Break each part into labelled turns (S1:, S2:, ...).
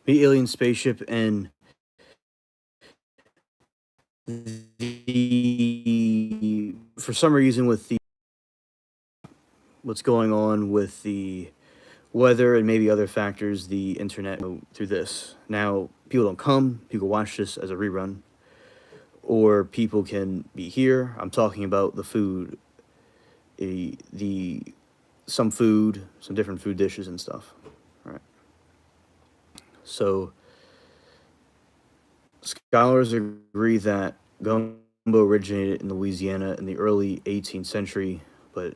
S1: the alien spaceship and the for some reason with the what's going on with the weather and maybe other factors, the internet through this. Now, people don't come, people watch this as a rerun, or people can be here. I'm talking about the food, the some food, some different food dishes and stuff. All right. So, scholars agree that gumbo originated in Louisiana in the early 18th century, but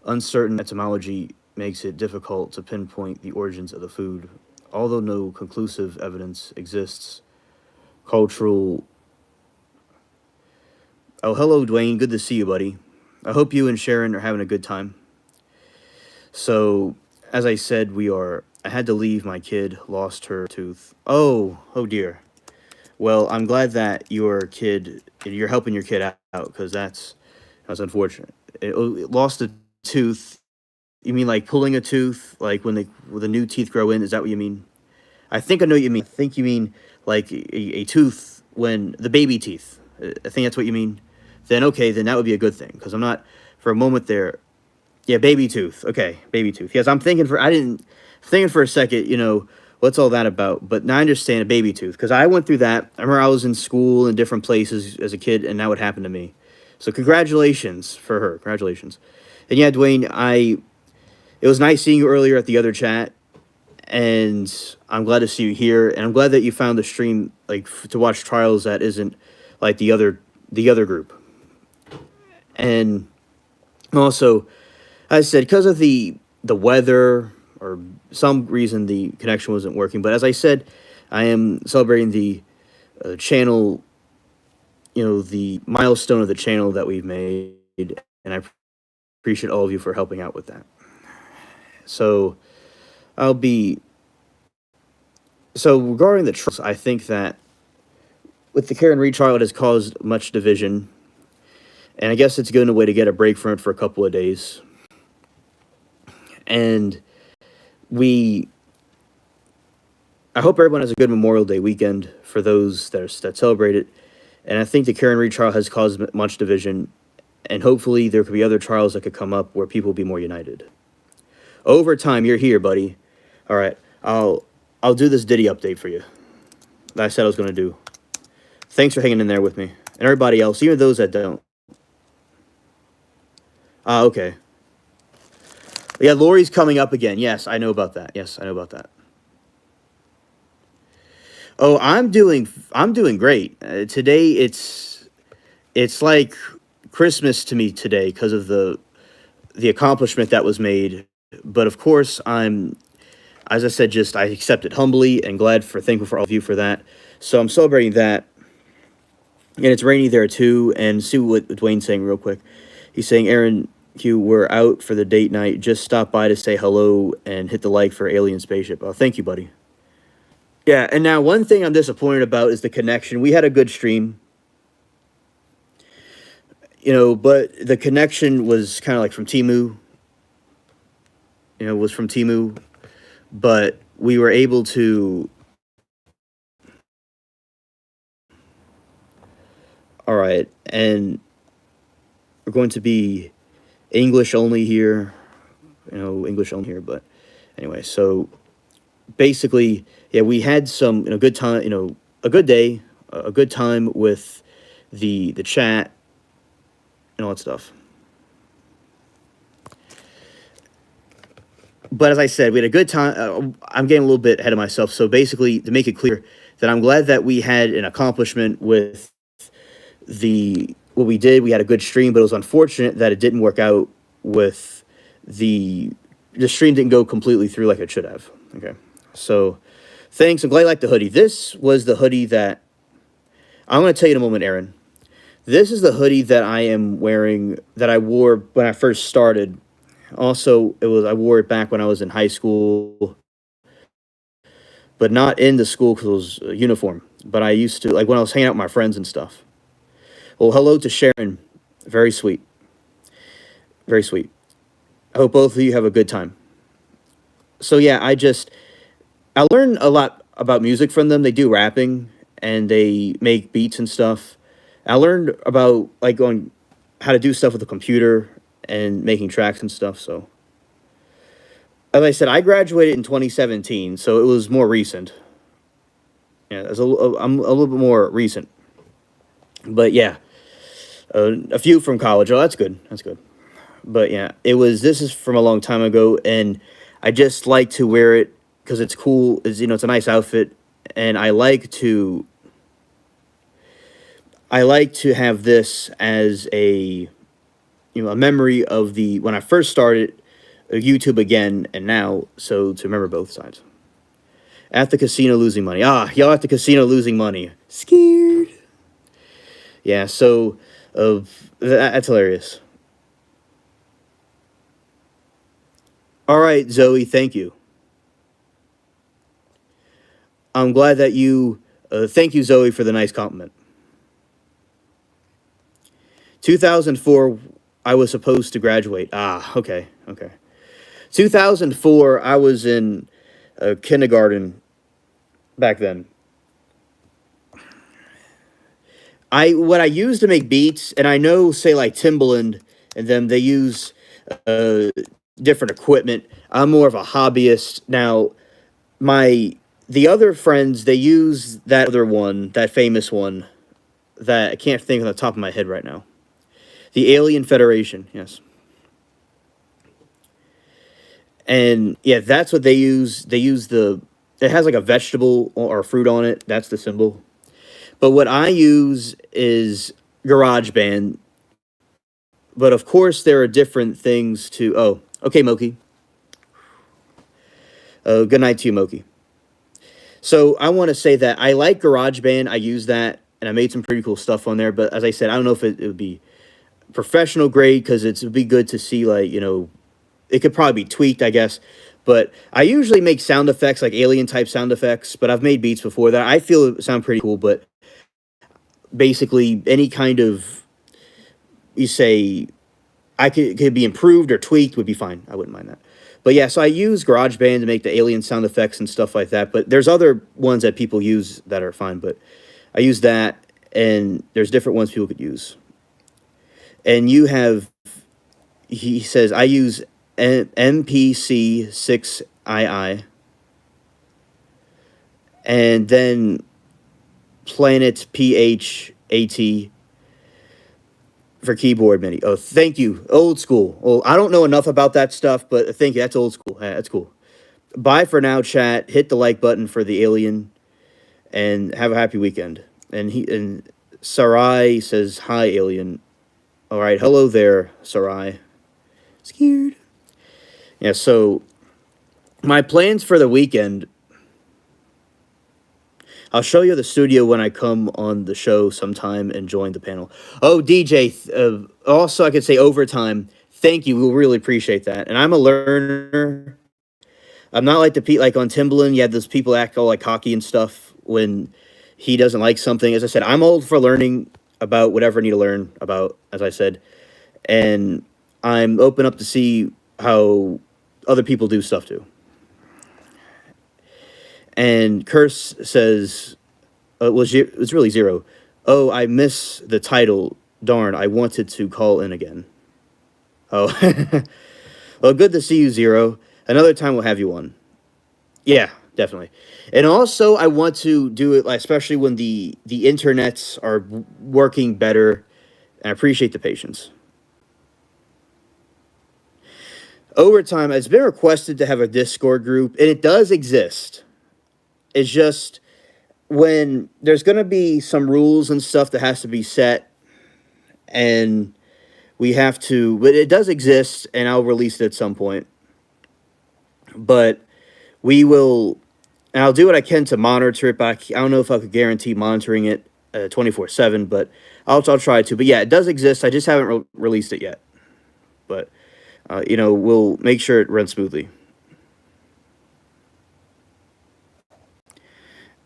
S1: uncertain etymology makes it difficult to pinpoint the origins of the food. Although no conclusive evidence exists, cultural. Oh, hello, Dwayne. Good to see you, buddy. I hope you and Sharon are having a good time. So, as I said, we are. I had to leave. My kid lost her tooth. Oh dear. Well, I'm glad that you're helping your kid out because that's unfortunate. It lost a tooth. You mean like pulling a tooth, like when the new teeth grow in? Is that what you mean? I think I know what you mean. I think you mean like a tooth when the baby teeth. I think that's what you mean. Then okay, then that would be a good thing because I'm not for a moment there. Yeah, baby tooth. Okay, baby tooth. Yes, I didn't thinking for a second. What's all that about? But now I understand a baby tooth because I went through that. I remember I was in school in different places as a kid, and that would happen to me. So congratulations for her. Congratulations. And yeah, Dwayne, it was nice seeing you earlier at the other chat, and I'm glad to see you here. And I'm glad that you found the stream to watch trials that isn't like the other group. And also, as I said, because of the weather or some reason the connection wasn't working. But as I said, I am celebrating the channel, the milestone of the channel that we've made, and I appreciate all of you for helping out with that. So I'll be so regarding the trials, I think that with the Karen Reed trial, it has caused much division, and I guess it's good in a way to get a break from it for a couple of days. And we I hope everyone has a good Memorial Day weekend for those that celebrate it. And I think the Karen Reed trial has caused much division, and hopefully there could be other trials that could come up where people will be more united. Over time, you're here, buddy. All right, I'll do this Diddy update for you that I said I was going to do. Thanks for hanging in there with me, and everybody else, even those that don't. Okay. Yeah, Lori's coming up again. Yes, I know about that. Yes, I know about that. Oh, I'm doing great. Today it's like Christmas to me today because of the accomplishment that was made. But of course, as I said, just I accept it humbly and thankful for all of you for that. So I'm celebrating that, and it's rainy there too. And see what Dwayne's saying real quick. He's saying, Aaron Q, we're out for the date night. Just stop by to say hello and hit the like for Alien Spaceship. Oh, thank you, buddy. Yeah, and now one thing I'm disappointed about is the connection. We had a good stream, but the connection was kind of like from Timu. Was from Timu, but we were able to. All right, and we're going to be English only here. English only here. But anyway, so basically, yeah, we had some good time. A good day, a good time with the chat and all that stuff. But as I said, we had a good time. I'm getting a little bit ahead of myself. So basically, to make it clear, that I'm glad that we had an accomplishment with what we did. We had a good stream, but it was unfortunate that it didn't work out with the stream didn't go completely through like it should have. Okay, so thanks. I'm glad you like the hoodie. This was the hoodie that I'm going to tell you in a moment, Aaron. This is the hoodie that I am wearing that I wore when I first started. Also, I wore it back when I was in high school, but not in the school because it was a uniform. But I used to like when I was hanging out with my friends and stuff. Well, hello to Sharon. Very sweet. Very sweet. I hope both of you have a good time. So yeah, I learned a lot. about music from them. They do rapping and they make beats and stuff. I learned about like going how to do stuff with the computer and making tracks and stuff. So, as I said, I graduated in 2017, so it was more recent. Yeah, I'm a little bit more recent. But yeah, a few from college. Oh, that's good. That's good. But yeah, this is from a long time ago, and I just like to wear it because it's cool. It's a nice outfit, and I like to have this as a memory of the when I first started YouTube again and now, so to remember both sides. At the casino losing money. Ah, y'all at the casino losing money. Scared. Yeah, so that's hilarious. All right, Zoe, thank you. I'm glad that you. Thank you, Zoe, for the nice compliment. 2004, I was supposed to graduate. Ah, okay, okay. 2004, I was in kindergarten back then. What I use to make beats, and I know, say like Timbaland and them, they use uh, different equipment. I'm more of a hobbyist now. My the other friends they use that other one, that famous one that I can't think on the top of my head right now. The Alien Federation, yes. And yeah, that's what they use. They use it has like a vegetable or fruit on it. That's the symbol. But what I use is GarageBand. But of course, there are different things to. Oh, okay, Moki. Good night to you, Moki. So I want to say that I like GarageBand. I use that, and I made some pretty cool stuff on there. But as I said, I don't know if it would be professional grade because it would be good to see it could probably be tweaked, I guess. But I usually make sound effects like alien type sound effects. But I've made beats before that I feel sound pretty cool. But basically, any kind of you say I could be improved or tweaked would be fine. I wouldn't mind that. But yeah, so I use GarageBand to make the alien sound effects and stuff like that. But there's other ones that people use that are fine. But I use that, and there's different ones people could use. And you have, he says, I use MPC6II, and then Planet PHAT for keyboard MIDI. Oh, thank you. Old school. Oh, I don't know enough about that stuff, but thank you. That's old school. Yeah, that's cool. Bye for now, chat. Hit the like button for the alien, and have a happy weekend. And Sarai says, hi, alien. All right. Hello there, Sarai. Scared. Yeah, so my plans for the weekend, I'll show you the studio when I come on the show sometime and join the panel. Oh, DJ, also I could say overtime. Thank you. We'll really appreciate that. And I'm a learner. I'm not like like on Timbaland. You have those people act all like cocky and stuff when he doesn't like something. As I said, I'm old for learning about whatever I need to learn about, as I said. And I'm open up to see how other people do stuff too. And Curse says, it's really zero. Oh, I miss the title. Darn, I wanted to call in again. Oh, well, good to see you, Zero. Another time we'll have you on. Yeah, definitely. And also, I want to do it, especially when the internets are working better. And I appreciate the patience. Overtime, it's been requested to have a Discord group, and it does exist. It's just when there's going to be some rules and stuff that has to be set, and we have to, but it does exist, and I'll release it at some point. But we will, and I'll do what I can to monitor it, but I don't know if I could guarantee monitoring it 24/7, but I'll try to. But yeah, it does exist. I just haven't released it yet. But, we'll make sure it runs smoothly.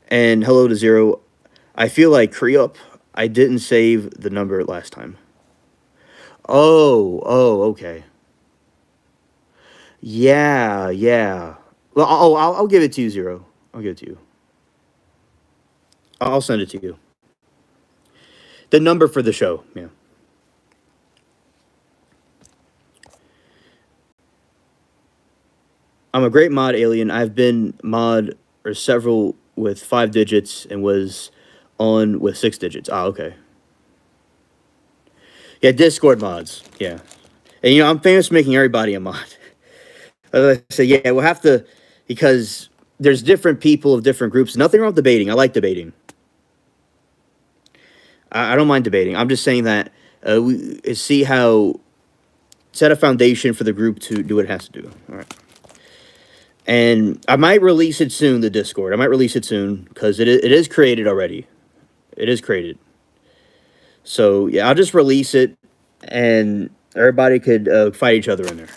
S1: And hello to Zero. I feel like Creop. I didn't save the number last time. Oh, okay. Yeah. Well, I'll give it to you, Zero. I'll give it to you. I'll send it to you. The number for the show. Yeah. I'm a great mod alien. I've been mod or several with 5 digits and was on with 6 digits. Ah, okay. Yeah, Discord mods. Yeah. And I'm famous for making everybody a mod. As I say, yeah, we'll have to, because there's different people of different groups. Nothing wrong with debating. I like debating. I don't mind debating. I'm just saying that we see how set a foundation for the group to do what it has to do. All right. And I might release it soon, the Discord. I might release it soon because it is created already. It is created. So, yeah, I'll just release it and everybody could fight each other in there.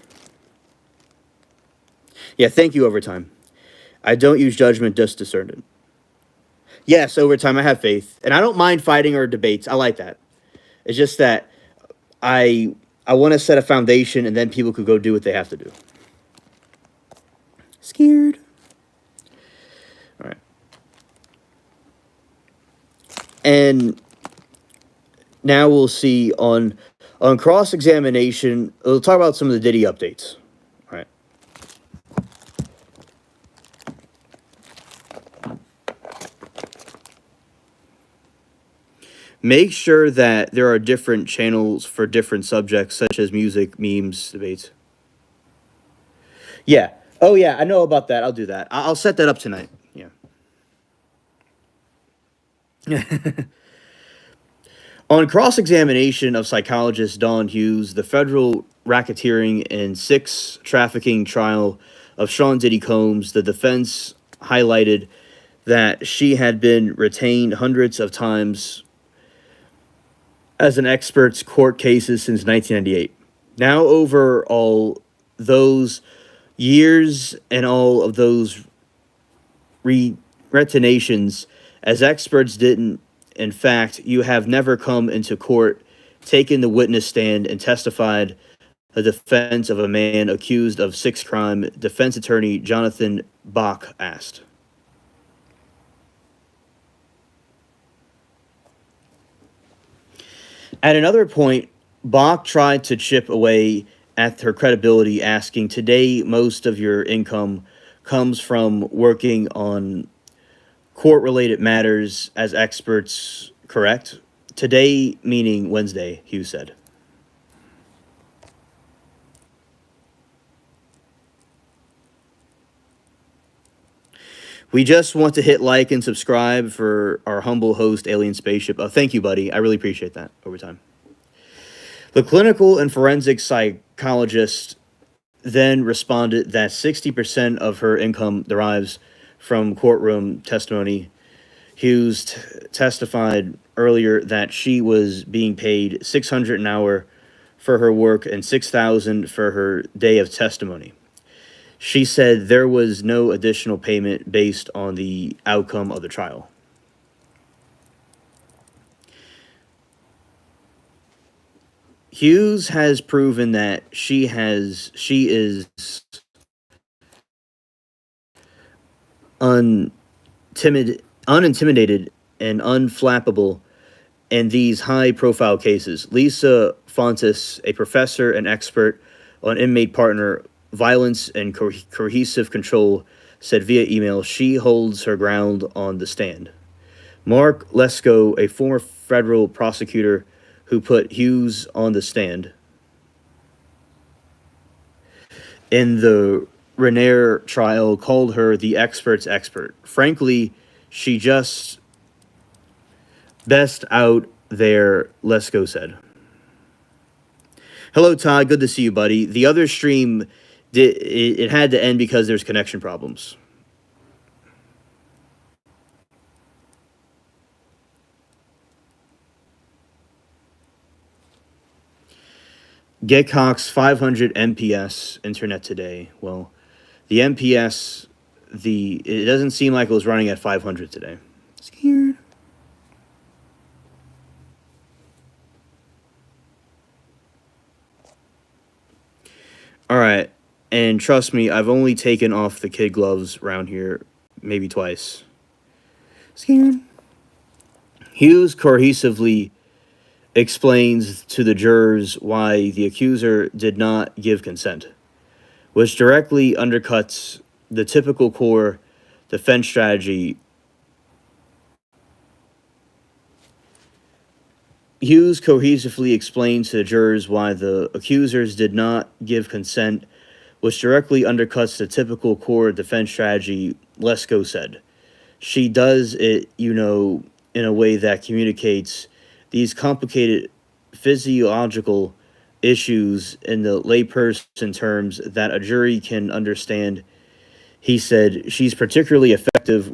S1: Yeah, thank you, Overtime. I don't use judgment, just discernment. Yes, Overtime, I have faith. And I don't mind fighting or debates. I like that. It's just that I want to set a foundation and then people could go do what they have to do. Scared. All right. And now we'll see on cross-examination, we'll talk about some of the Diddy updates. All right. Make sure that there are different channels for different subjects, such as music, memes, debates. Yeah. Oh, yeah, I know about that. I'll do that. I'll set that up tonight. Yeah. On cross-examination of psychologist Dawn Hughes, the federal racketeering and sex trafficking trial of Sean Diddy Combs, the defense highlighted that she had been retained hundreds of times as an expert's court cases since 1998. Now, over all those years and all of those retinations, as experts didn't, in fact, you have never come into court, taken the witness stand, and testified the defense of a man accused of sex crime, defense attorney Jonathan Bach asked. At another point, Bach tried to chip away at her credibility, asking, "Today, most of your income comes from working on court related matters as experts, correct?" Today, meaning Wednesday, Hughes said. We just want to hit like and subscribe for our humble host, Alien Spaceship. Thank you, buddy. I really appreciate that over time. The clinical and forensic psychologist then responded that 60% of her income derives from courtroom testimony. Hughes testified earlier that she was being paid $600 an hour for her work and $6,000 for her day of testimony. She said there was no additional payment based on the outcome of the trial. Hughes has proven that she is unintimidated and unflappable in these high-profile cases. Lisa Fontes, a professor and expert on inmate partner violence and cohesive control, said via email she holds her ground on the stand. Mark Lesko, a former federal prosecutor who put Hughes on the stand in the Rainier trial, called her the expert's expert. Frankly, she just best out there, Lesko said. Hello, Todd. Good to see you, buddy. The other stream, it had to end because there's connection problems. Get Cox 500 MPS internet today. Well, the MPS, it doesn't seem like it was running at 500 today. Scared. All right, and trust me, I've only taken off the kid gloves around here maybe twice. Scared. Hughes cohesively explains to the jurors why the accuser did not give consent, which directly undercuts the typical core defense strategy. Hughes cohesively explains to the jurors why the accusers did not give consent, which directly undercuts the typical core defense strategy, Lesko said. She does it, in a way that communicates these complicated physiological issues in the layperson terms that a jury can understand. He said she's particularly effective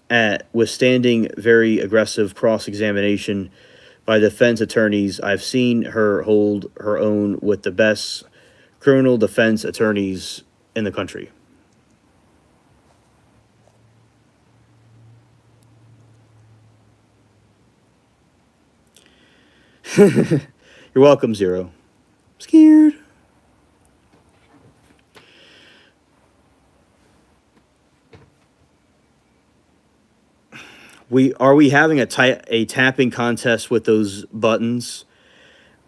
S1: at withstanding very aggressive cross examination by defense attorneys. I've seen her hold her own with the best criminal defense attorneys in the country. You're welcome, Zero. Scared. We having a tapping contest with those buttons?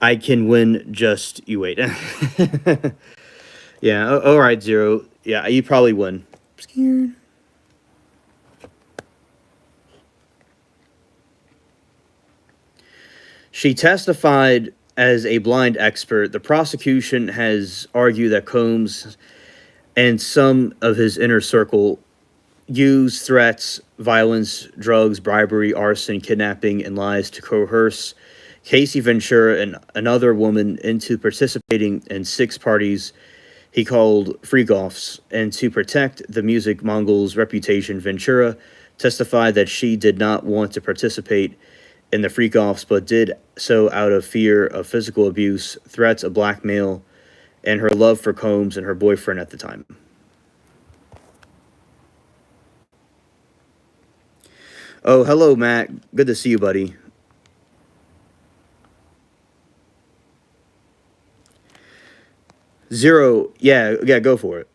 S1: I can win. Just you wait. Yeah. All right, Zero. Yeah, you probably win. Scared. She testified as a blind expert. The prosecution has argued that Combs and some of his inner circle use threats, violence, drugs, bribery, arson, kidnapping, and lies to coerce Casey Ventura and another woman into participating in six parties he called freak-offs, and to protect the music mongol's reputation, Ventura testified that she did not want to participate in the freak-offs, but did so out of fear of physical abuse, threats of blackmail, and her love for Combs and her boyfriend at the time. Oh, hello, Matt. Good to see you, buddy. Zero. Yeah, yeah, go for it.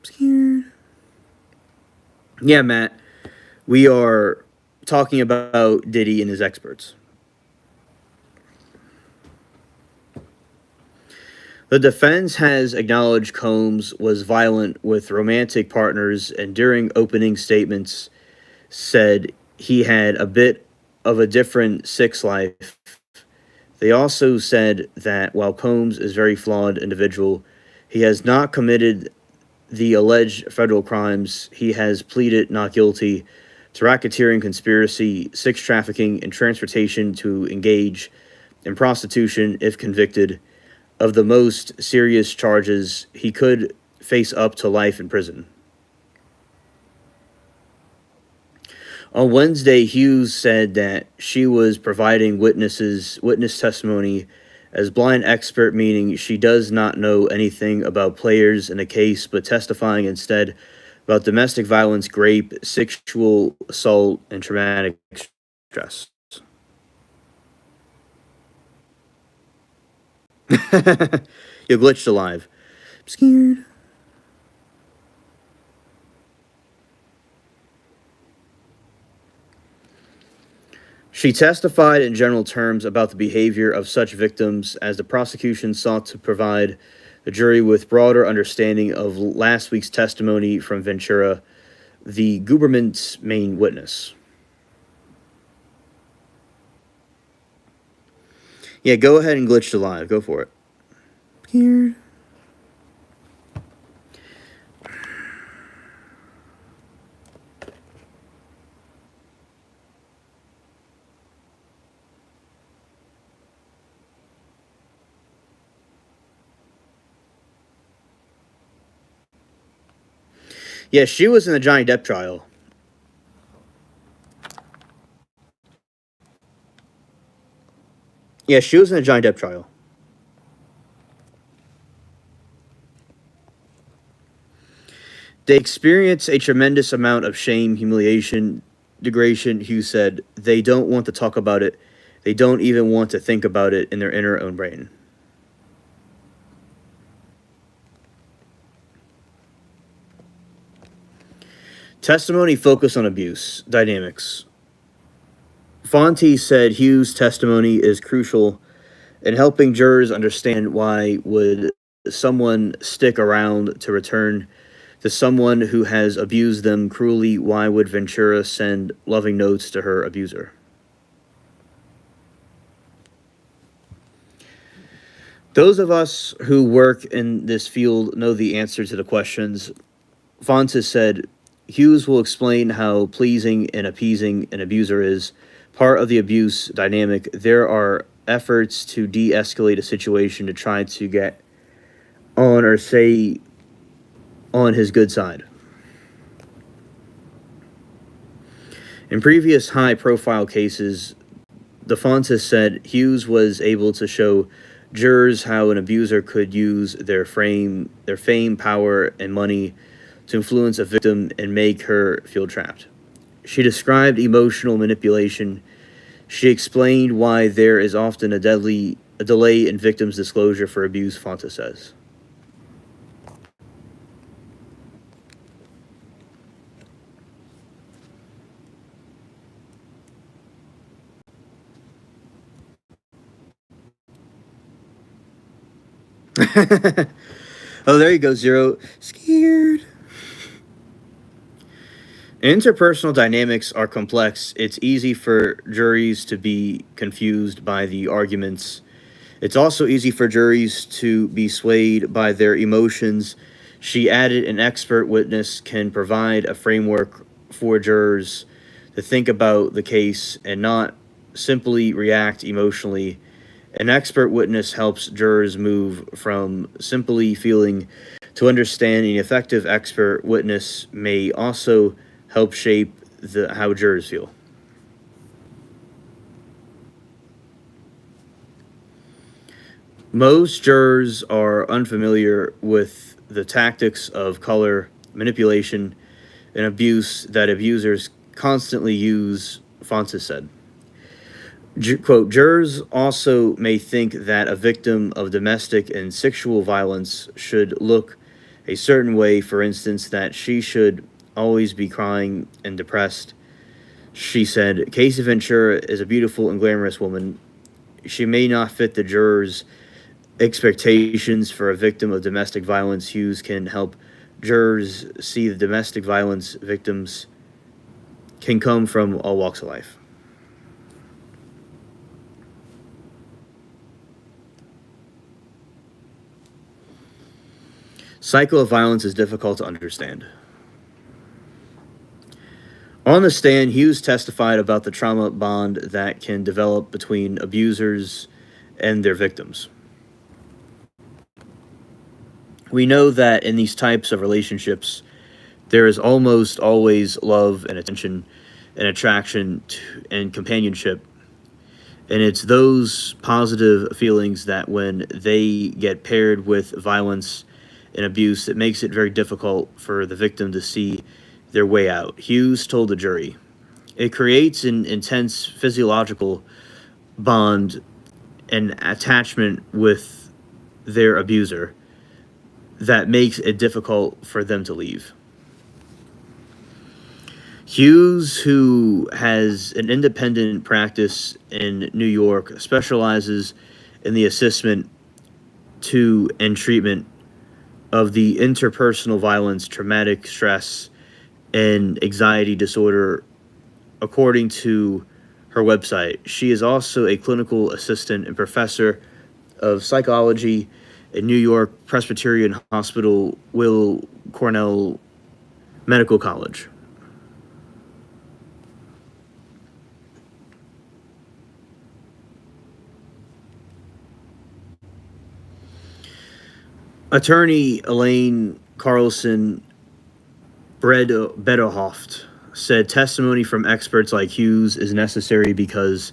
S1: Scared. Yeah, Matt. We are talking about Diddy and his experts. The defense has acknowledged Combs was violent with romantic partners and during opening statements said he had a bit of a different sex life. They also said that while Combs is a very flawed individual, he has not committed the alleged federal crimes. He has pleaded not guilty to racketeering, conspiracy, sex trafficking, and transportation to engage in prostitution if convicted. Of the most serious charges, he could face up to life in prison. On Wednesday, Hughes said that she was providing witness testimony as blind expert, meaning she does not know anything about players in the case, but testifying instead about domestic violence, rape, sexual assault, and traumatic stress. You glitched alive. I'm scared. She testified in general terms about the behavior of such victims as the prosecution sought to provide the jury with broader understanding of last week's testimony from Ventura, the government's main witness. Yeah, go ahead and glitch to live. Go for it. Here. Yeah, she was in the Johnny Depp trial. Yeah, she was in the Johnny Depp trial. They experience a tremendous amount of shame, humiliation, degradation. Hughes said they don't want to talk about it. They don't even want to think about it in their inner own brain. Testimony focused on abuse, dynamics. Fonte said Hughes' testimony is crucial in helping jurors understand why would someone stick around to return to someone who has abused them cruelly. Why would Ventura send loving notes to her abuser? Those of us who work in this field know the answer to the questions. Fontes said, Hughes will explain how pleasing and appeasing an abuser is. Part of the abuse dynamic, there are efforts to de escalate a situation to try to get on or say on his good side. In previous high profile cases, DeFontes said Hughes was able to show jurors how an abuser could use their fame, power, and money to influence a victim and make her feel trapped. She described emotional manipulation. She explained why there is often a delay in victims' disclosure for abuse, Fontes says. Oh, there you go, Zero. Scared. Interpersonal dynamics are complex. It's easy for juries to be confused by the arguments. It's also easy for juries to be swayed by their emotions. She added an expert witness can provide a framework for jurors to think about the case and not simply react emotionally. An expert witness helps jurors move from simply feeling to understanding. An effective expert witness may also help shape how jurors feel. Most jurors are unfamiliar with the tactics of color manipulation and abuse that abusers constantly use, Fontes said. Quote, jurors also may think that a victim of domestic and sexual violence should look a certain way, for instance, that she should always be crying and depressed. She said, Casey Ventura is a beautiful and glamorous woman. She may not fit the jurors' expectations for a victim of domestic violence. Hughes can help jurors see the domestic violence victims can come from all walks of life. Cycle of violence is difficult to understand. On the stand, Hughes testified about the trauma bond that can develop between abusers and their victims. We know that in these types of relationships, there is almost always love and attention and attraction and companionship. And it's those positive feelings that when they get paired with violence and abuse, it makes it very difficult for the victim to see their way out. Hughes told the jury, it creates an intense physiological bond and attachment with their abuser that makes it difficult for them to leave. Hughes, who has an independent practice in New York, specializes in the assessment to and treatment of the interpersonal violence, traumatic stress, and anxiety disorder, according to her website. She is also a clinical assistant and professor of psychology at New York Presbyterian Hospital, Weill Cornell Medical College. Attorney Elaine Carlson Bederhoft said testimony from experts like Hughes is necessary because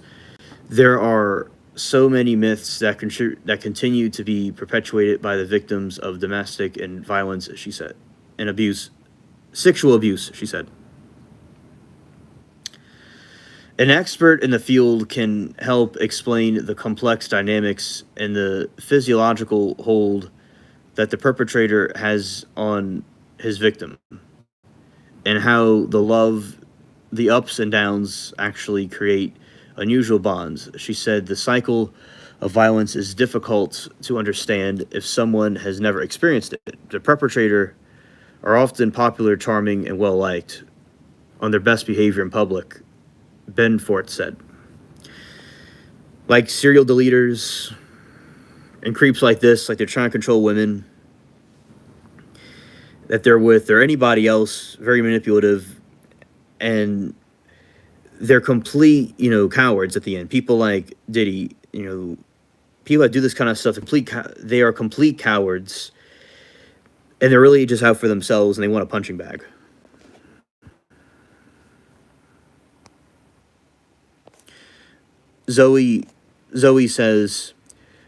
S1: there are so many myths that continue to be perpetuated by the victims of domestic and violence, she said, and abuse, sexual abuse, she said. An expert in the field can help explain the complex dynamics and the physiological hold that the perpetrator has on his victim and how the ups and downs actually create unusual bonds. She said the cycle of violence is difficult to understand if someone has never experienced it. The perpetrator are often popular, charming, and well liked on their best behavior in public, Ben Fort said. Like serial deleters and creeps like this, like they're trying to control women that they're with or anybody else, very manipulative, and they're complete, cowards at the end. People like Diddy, people that do this kind of stuff, they are complete cowards, and they're really just out for themselves, and they want a punching bag. Zoe says,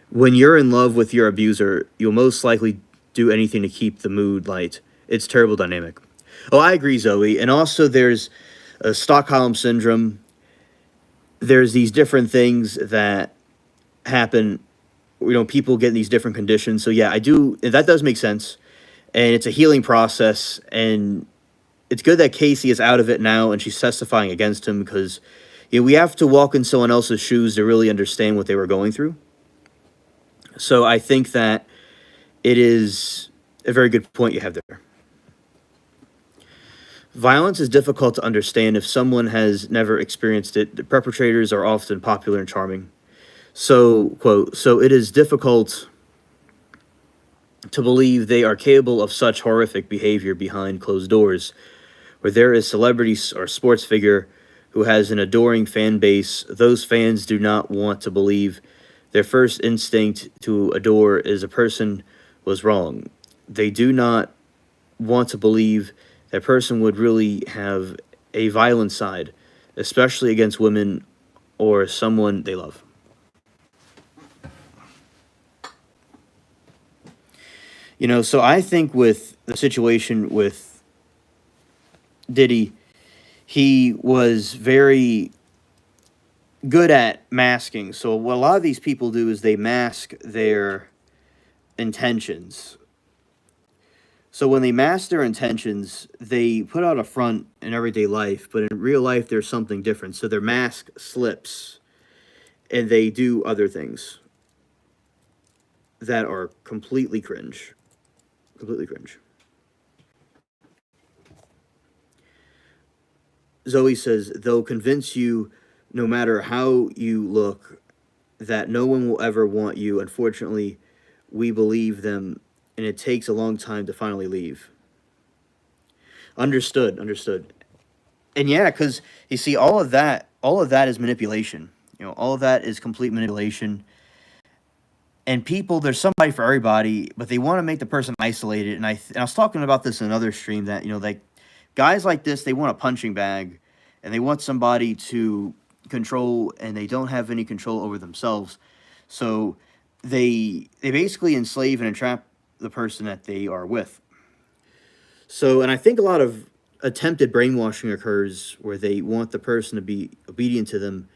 S1: when you're in love with your abuser, you'll most likely do anything to keep the mood light. It's terrible dynamic. Oh, I agree, Zoe. And also there's Stockholm syndrome. There's these different things that happen, people get in these different conditions. So yeah, I do, that does make sense. And it's a healing process, and it's good that Casey is out of it now and she's testifying against him, because we have to walk in someone else's shoes to really understand what they were going through. So I think that it is a very good point you have there. Violence is difficult to understand if someone has never experienced it. The perpetrators are often popular and charming. So, quote, so it is difficult to believe they are capable of such horrific behavior behind closed doors, where there is celebrity or sports figure who has an adoring fan base. Those fans do not want to believe. Their first instinct to adore is a person was wrong. They do not want to believe that person would really have a violent side, especially against women or someone they love. So I think with the situation with Diddy, he was very good at masking. So what a lot of these people do is they mask their intentions. So when they mask their intentions, they put out a front in everyday life, but in real life, there's something different. So their mask slips, and they do other things that are completely cringe. Completely cringe. Zoe says, they'll convince you, no matter how you look, that no one will ever want you. Unfortunately, we believe them, and it takes a long time to finally leave. Understood. And yeah, because you see, all of that is manipulation. All of that is complete manipulation. And people, there's somebody for everybody, but they want to make the person isolated. And I was talking about this in another stream that, like, guys like this, they want a punching bag, and they want somebody to control, and they don't have any control over themselves. So they basically enslave and entrap the person that they are with. So, and I think a lot of attempted brainwashing occurs where they want the person to be obedient to them,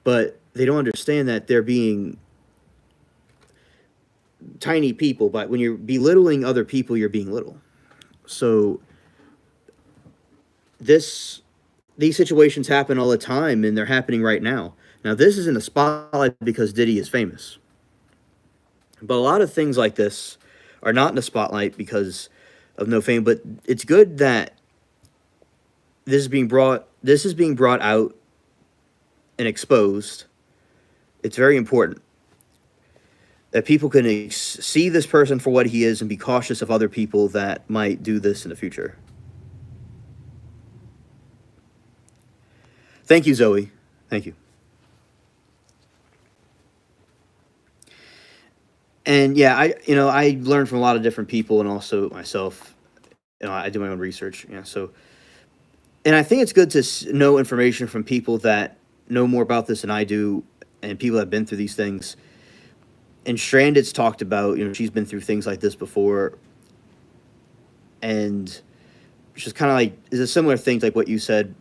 S1: but they don't understand that they're being tiny people. But when you're belittling other people, you're being little. So these situations happen all the time, and they're happening right now. Now, this is in the spotlight because Diddy is famous. But a lot of things like this are not in the spotlight because of no fame. But it's good that this is being brought out and exposed. It's very important that people can see this person for what he is and be cautious of other people that might do this in the future. Thank you, Zoe. Thank you. And yeah, I learned from a lot of different people, and also myself. I do my own research. Yeah, so, and I think it's good to know information from people that know more about this than I do, and people that have been through these things. And Stranded's talked about, she's been through things like this before, and it's just kind of like, it's a similar thing like what you said.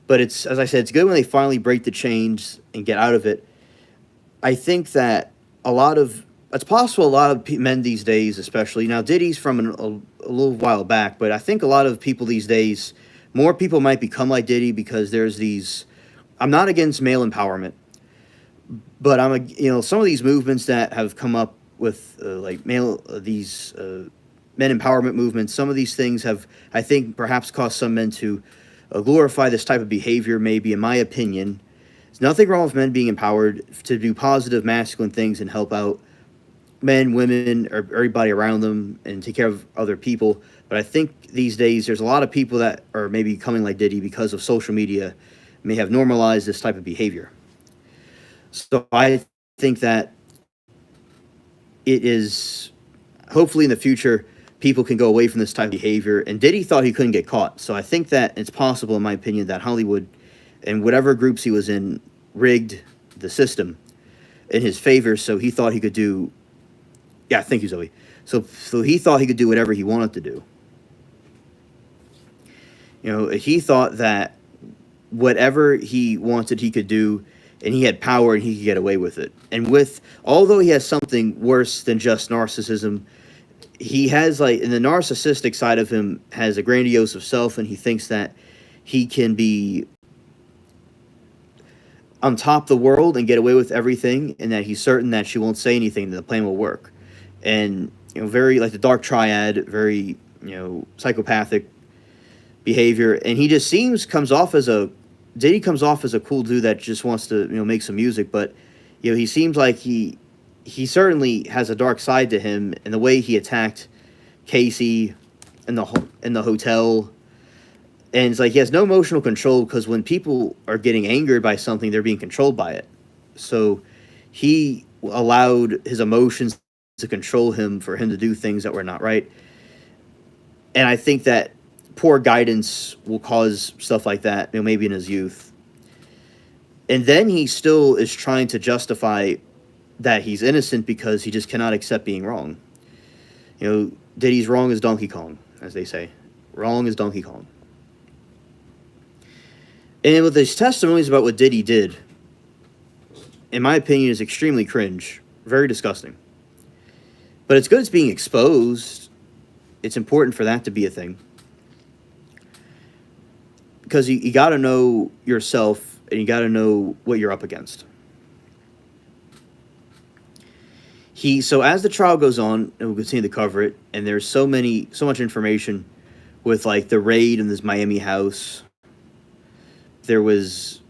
S1: But it's, as I said, it's good when they finally break the chains and get out of it. I think that it's possible a lot of men these days, especially, now Diddy's from a little while back, but I think a lot of people these days, more people might become like Diddy because there's these I'm not against male empowerment, but some of these movements that have come up with like male these men empowerment movements. Some of these things have, I think, perhaps caused some men to glorify this type of behavior. Maybe, in my opinion, there's nothing wrong with men being empowered to do positive masculine things and help out men, women, or everybody around them and take care of other people. But I think these days there's a lot of people that are maybe becoming like Diddy because of social media, may have normalized this type of behavior. So I think that it is, hopefully in the future people can go away from this type of behavior. And Diddy thought he couldn't get caught. So I think that it's possible, in my opinion, that Hollywood and whatever groups he was in rigged the system in his favor. So he thought he could do, yeah, thank you, Zoe. So he thought he could do whatever he wanted to do. He thought that whatever he wanted, he could do, and he had power and he could get away with it. And although he has something worse than just narcissism, he has, like, in the narcissistic side of him, has a grandiose of self, and he thinks that he can be on top of the world and get away with everything, and that he's certain that she won't say anything, and the plan will work. And, very, like, the dark triad, very, psychopathic behavior. And he just Diddy comes off as a cool dude that just wants to, make some music, but, he seems like he certainly has a dark side to him, and the way he attacked Casey in the hotel. And it's like he has no emotional control, because when people are getting angered by something, they're being controlled by it. So he allowed his emotions to control him, for him to do things that were not right. And I think that poor guidance will cause stuff like that, maybe in his youth. And then he still is trying to justify that he's innocent because he just cannot accept being wrong. Diddy's wrong as Donkey Kong, as they say. Wrong as Donkey Kong. And with his testimonies about what Diddy did, in my opinion, is extremely cringe. Very disgusting. But it's good it's being exposed. It's important for that to be a thing. Because you got to know yourself, and you got to know what you're up against. So as the trial goes on, and we'll continue to cover it, and there's so much information with, like, the raid in this Miami house. There was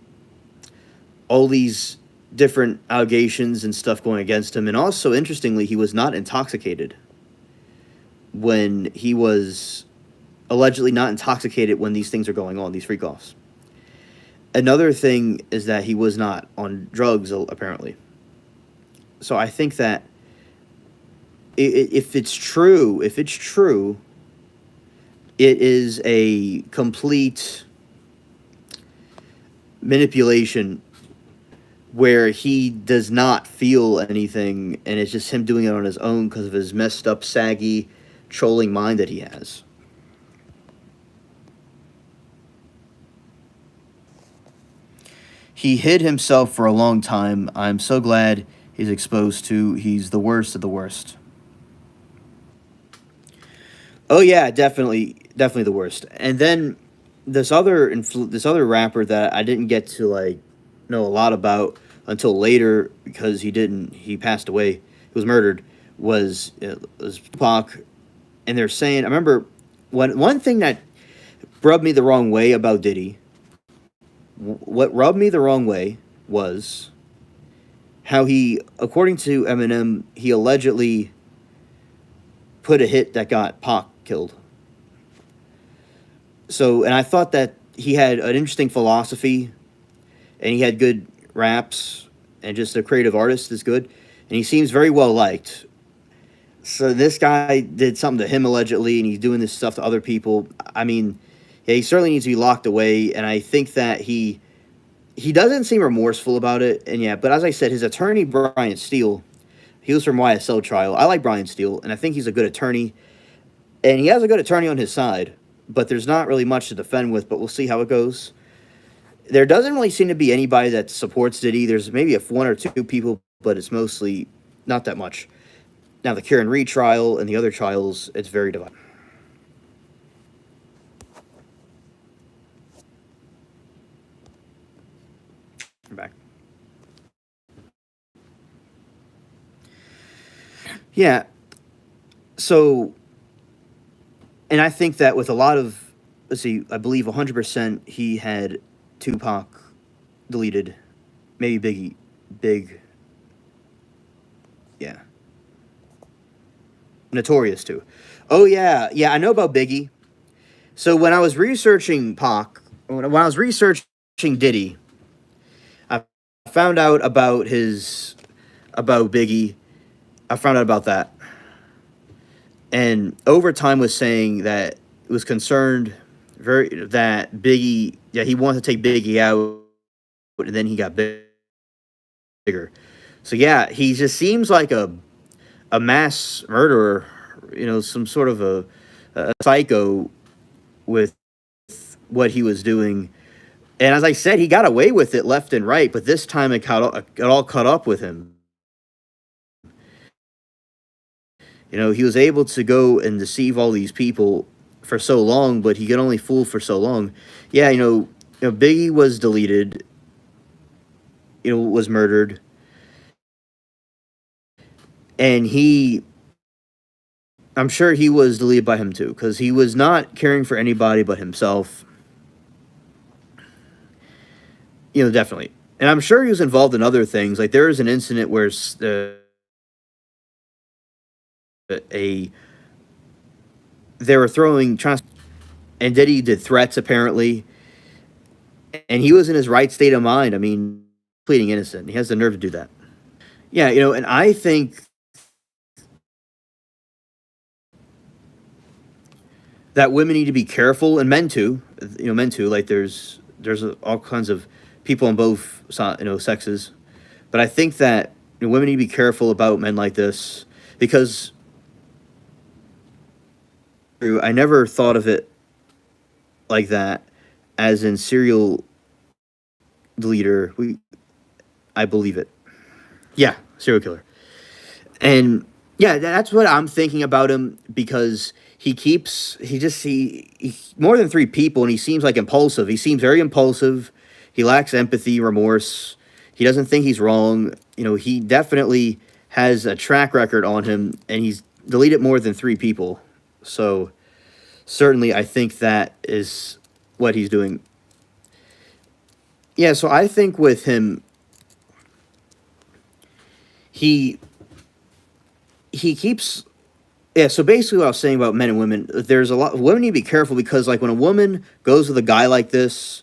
S1: all these different allegations and stuff going against him. And also, interestingly, he was not intoxicated when he was allegedly not intoxicated when these things are going on, these freak-offs. Another thing is that he was not on drugs, apparently. So I think that if it's true, it is a complete manipulation where he does not feel anything, and it's just him doing it on his own because of his messed up, saggy, trolling mind that he has. He hid himself for a long time. I'm so glad he's exposed to. He's the worst of the worst. Oh yeah, definitely the worst. And then this other rapper that I didn't get to, like, know a lot about until later, because he passed away. He was murdered. Was Tupac. And they're saying, I remember one thing that rubbed me the wrong way about Diddy. What rubbed me the wrong way was how he, according to Eminem, he allegedly put a hit that got Pac killed. So, and I thought that he had an interesting philosophy, and he had good raps, and just a creative artist is good, and he seems very well liked. So this guy did something to him allegedly, and he's doing this stuff to other people. I mean, yeah, he certainly needs to be locked away, and I think that he doesn't seem remorseful about it. And yeah, but as I said, his attorney, Brian Steele, he was from YSL trial. I like Brian Steele, and I think he's a good attorney, and he has a good attorney on his side, but there's not really much to defend with, but we'll see how it goes. There doesn't really seem to be anybody that supports Diddy. There's maybe one or two people, but it's mostly not that much. Now, the Kieran Reed trial and the other trials, it's very divided. I'm back. Yeah. So, and I think that with a lot of, let's see, I believe 100% he had Tupac deleted, maybe Big, yeah, Notorious too. Oh yeah, yeah, I know about Biggie. So when I was researching when I was researching Diddy, I found out about Biggie. I found out about that, and Overtime was saying that it was concerned that Biggie, yeah, he wanted to take Biggie out, and then he got bigger. So yeah, he just seems like a mass murderer, some sort of a psycho with what he was doing. And as I said, he got away with it left and right, but this time it all caught up with him. He was able to go and deceive all these people for so long, but he could only fool for so long. Yeah, Biggie was deleted, was murdered, and I'm sure he was deleted by him too, because he was not caring for anybody but himself. Definitely. And I'm sure he was involved in other things. Like there was an incident where a they were throwing and Diddy did threats apparently, and he was in his right state of mind. I mean, pleading innocent. He has the nerve to do that. Yeah, and I think that women need to be careful, and men too. Men too. Like there's all kinds of people on both sexes, but I think that women need to be careful about men like this because I never thought of it like that, as in serial deleter. I believe it. Yeah, serial killer. And yeah, that's what I'm thinking about him because he more than three people, and he seems like impulsive. He seems very impulsive. He lacks empathy, remorse. He doesn't think he's wrong. He definitely has a track record on him, and he's deleted more than three people. So certainly, I think that is what he's doing. Yeah, so I think with him, he he keeps yeah. So basically, what I was saying about men and women, there's a lot. Women need to be careful because, like, when a woman goes with a guy like this,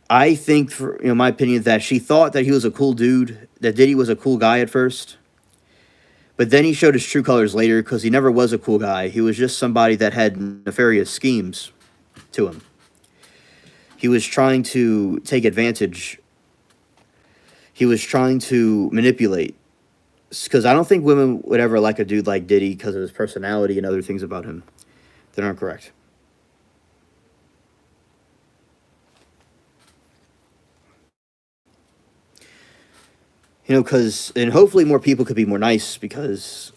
S1: I think, for my opinion, that she thought that he was a cool dude, that Diddy was a cool guy at first, but then he showed his true colors later because he never was a cool guy. He was just somebody that had nefarious schemes to him. He was trying to take advantage. He was trying to manipulate. Because I don't think women would ever like a dude like Diddy because of his personality and other things about him that aren't correct. Because, and hopefully more people could be more nice because,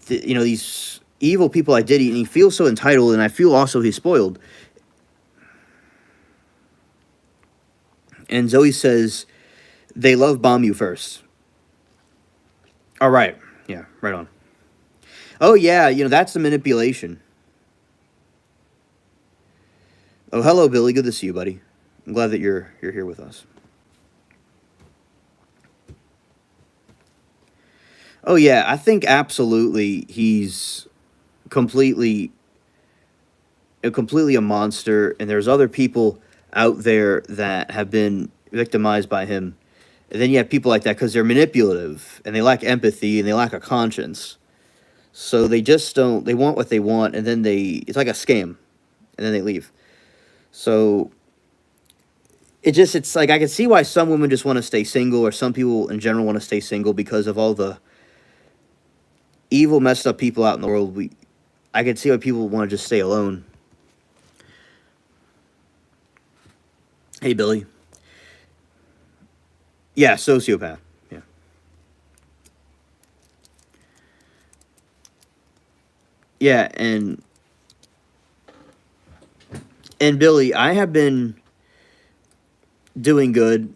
S1: these evil people like Diddy, and he feels so entitled, and I feel also he's spoiled. And Zoe says, they love bomb you first. All right. Yeah, right on. Oh, yeah, that's the manipulation. Oh, hello, Billy. Good to see you, buddy. I'm glad that you're here with us. Oh yeah, I think absolutely he's completely completely a monster, and there's other people out there that have been victimized by him. And then you have people like that because they're manipulative and they lack empathy and they lack a conscience. So they just don't. They want what they want, and then it's like a scam, and then they leave. So it's like I can see why some women just want to stay single, or some people in general want to stay single because of all the evil, messed up people out in the world. I can see why people want to just stay alone. Hey, Billy. Yeah, sociopath. Yeah. Yeah, and Billy, I have been doing good.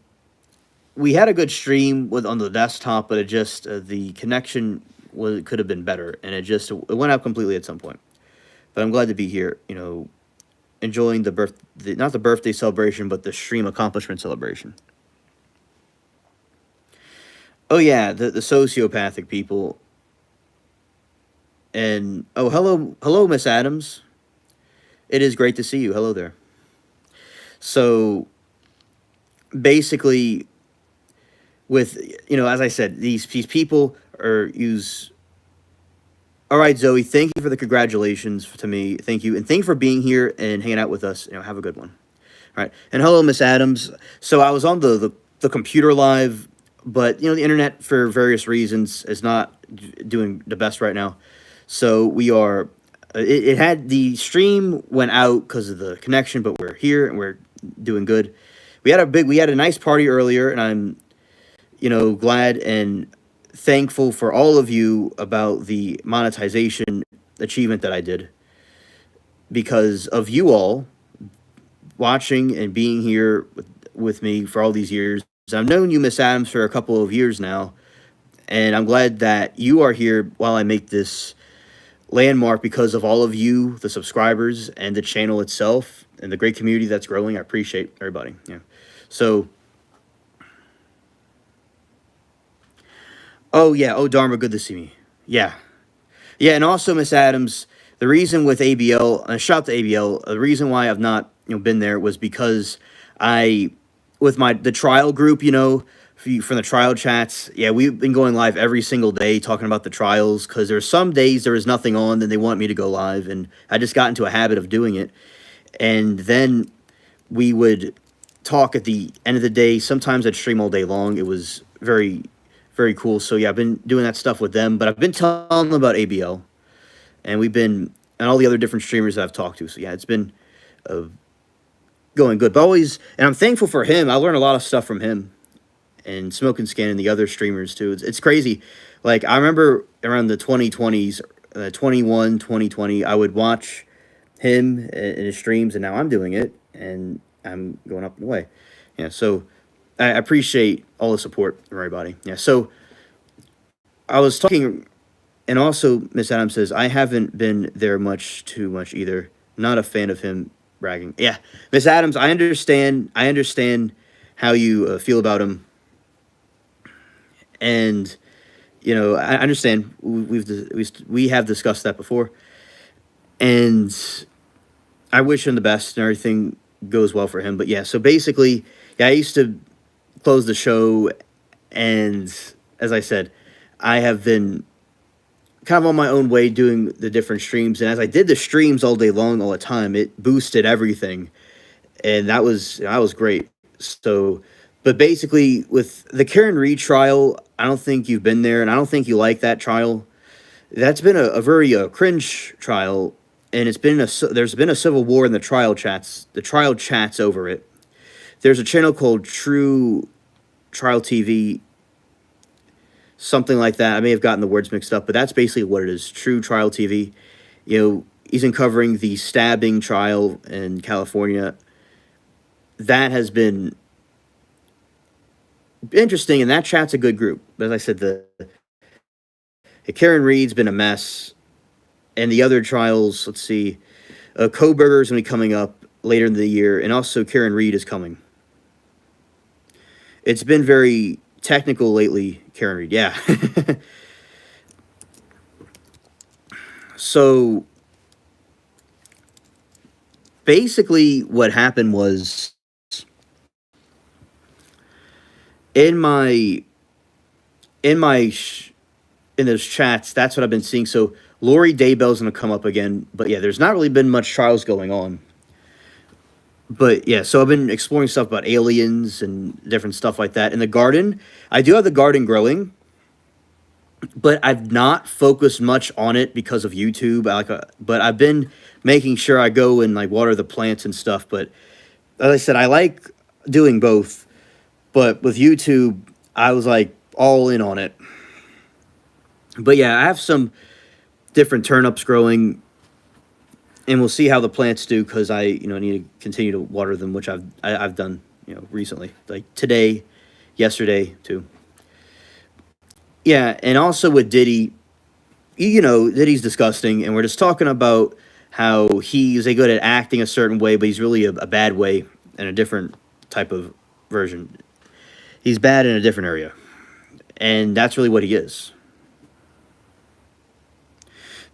S1: we had a good stream with on the desktop, but it just the connection was could have been better, and it went out completely at some point. But I'm glad to be here. Enjoying not the birthday celebration, but the stream accomplishment celebration. Oh yeah, the sociopathic people. And oh, hello, Miss Adams. It is great to see you. Hello there. So basically, with as I said, these people are use. All right, Zoe. Thank you for the congratulations to me. Thank you, and thank you for being here and hanging out with us. Have a good one. All right, and hello, Miss Adams. So I was on the computer live, but the internet for various reasons is not doing the best right now. So we are. It had the stream went out because of the connection, but we're here and we're doing good. We had a nice party earlier, and I'm glad and thankful for all of you about the monetization achievement that I did because of you all watching and being here with me for all these years. I've known you, Miss Adams, for a couple of years now, and I'm glad that you are here while I make this landmark because of all of you, the subscribers, and the channel itself, and the great community that's growing. I appreciate everybody. Yeah. So, oh yeah, oh Dharma, good to see me. Yeah, yeah, and also Miss Adams, the reason with ABL, shout out to ABL. The reason why I've not been there was because I, with the trial group, from the trial chats, yeah, we've been going live every single day talking about the trials because there's some days there is nothing on, then they want me to go live, and I just got into a habit of doing it, and then we would talk at the end of the day. Sometimes I'd stream all day long. It was very, very cool. So yeah, I've been doing that stuff with them, but I've been telling them about ABL, and and all the other different streamers that I've talked to. So yeah, it's been going good. But and I'm thankful for him. I learned a lot of stuff from him and Smoke and Scan and the other streamers too. It's crazy. Like I remember around the 2020s, 2020, I would watch him in his streams, and now I'm doing it, and I'm going up and away. Yeah, so I appreciate all the support from everybody. Yeah, so I was talking, and also Miss Adams says I haven't been there too much either. Not a fan of him bragging. Yeah, Miss Adams, I understand. I understand how you feel about him, and I understand. We have discussed that before, and I wish him the best and everything goes well for him. But yeah, so basically, yeah, I used to close the show, and as I said, I have been kind of on my own way doing the different streams, and as I did the streams all day long, all the time, it boosted everything, and that was great. So, but basically, with the Karen Reed trial, I don't think you've been there, and I don't think you like that trial. That's been a very cringe trial, and there's been a civil war in the trial chats over it. There's a channel called True Trial TV, something like that. I may have gotten the words mixed up, but that's basically what it is. True Trial TV. He's uncovering the stabbing trial in California. That has been interesting, and that chat's a good group. As I said, the Karen Reed's been a mess, and the other trials. Let's see, Koberger's gonna be coming up later in the year, and also Karen Reed is coming. It's been very technical lately, Karen Reed. Yeah. So basically, what happened was in those chats. That's what I've been seeing. So Lori Daybell's gonna come up again, but yeah, there's not really been much trials going on. But yeah, so I've been exploring stuff about aliens and different stuff like that. In the garden, I do have the garden growing, but I've not focused much on it because of YouTube. But I've been making sure I go and like water the plants and stuff. But as I said, I like doing both. But with YouTube, I was like all in on it. But yeah, I have some different turnips growing, and we'll see how the plants do because I need to continue to water them, which I've done recently, like today, yesterday too. Yeah, and also with Diddy, you know, Diddy's disgusting, and we're just talking about how he's a good at acting a certain way, but he's really a bad way in a different type of version. He's bad in a different area, and that's really what he is.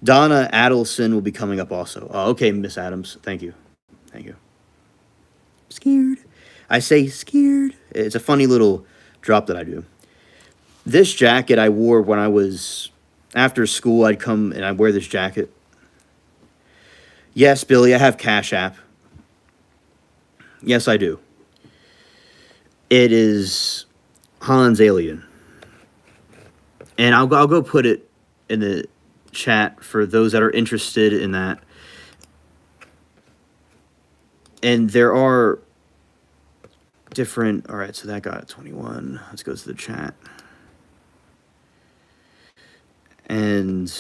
S1: Donna Adelson will be coming up also. Oh, okay, Miss Adams, thank you, thank you. Scared. I say scared. It's a funny little drop that I do. This jacket I wore when I was after school. I'd come and I'd wear this jacket. Yes, Billy, I have Cash App. Yes, I do. It is Hans Alien. And I'll go put it in the chat for those that are interested in that. And there are different. All right, so that got 21. Let's go to the chat. And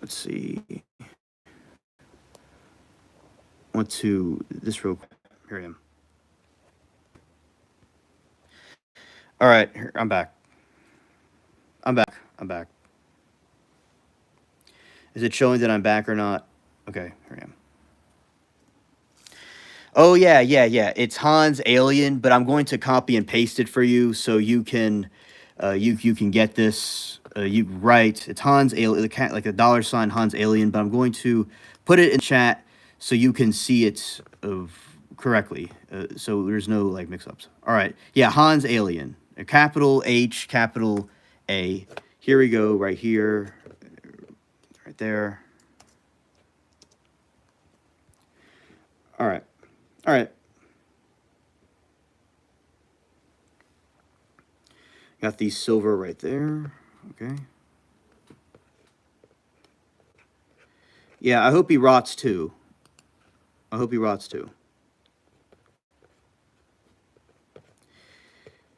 S1: let's see. Want to this real quick. Here I am. All right, here, I'm back. I'm back. I'm back. Is it showing that I'm back or not? Okay, here I am. Oh yeah, yeah, yeah. It's Hans Alien, but I'm going to copy and paste it for you so you can, you can get this. You right. It's Hans Alien, the cat like a dollar sign Hans Alien, but I'm going to put it in chat so you can see it correctly. So there's no like mix-ups. All right. Yeah, Hans Alien. A capital H, capital A. Here we go. Right here. Right there. All right. All right. Got the silver right there. Okay. Yeah, I hope he rots too. I hope he rots too.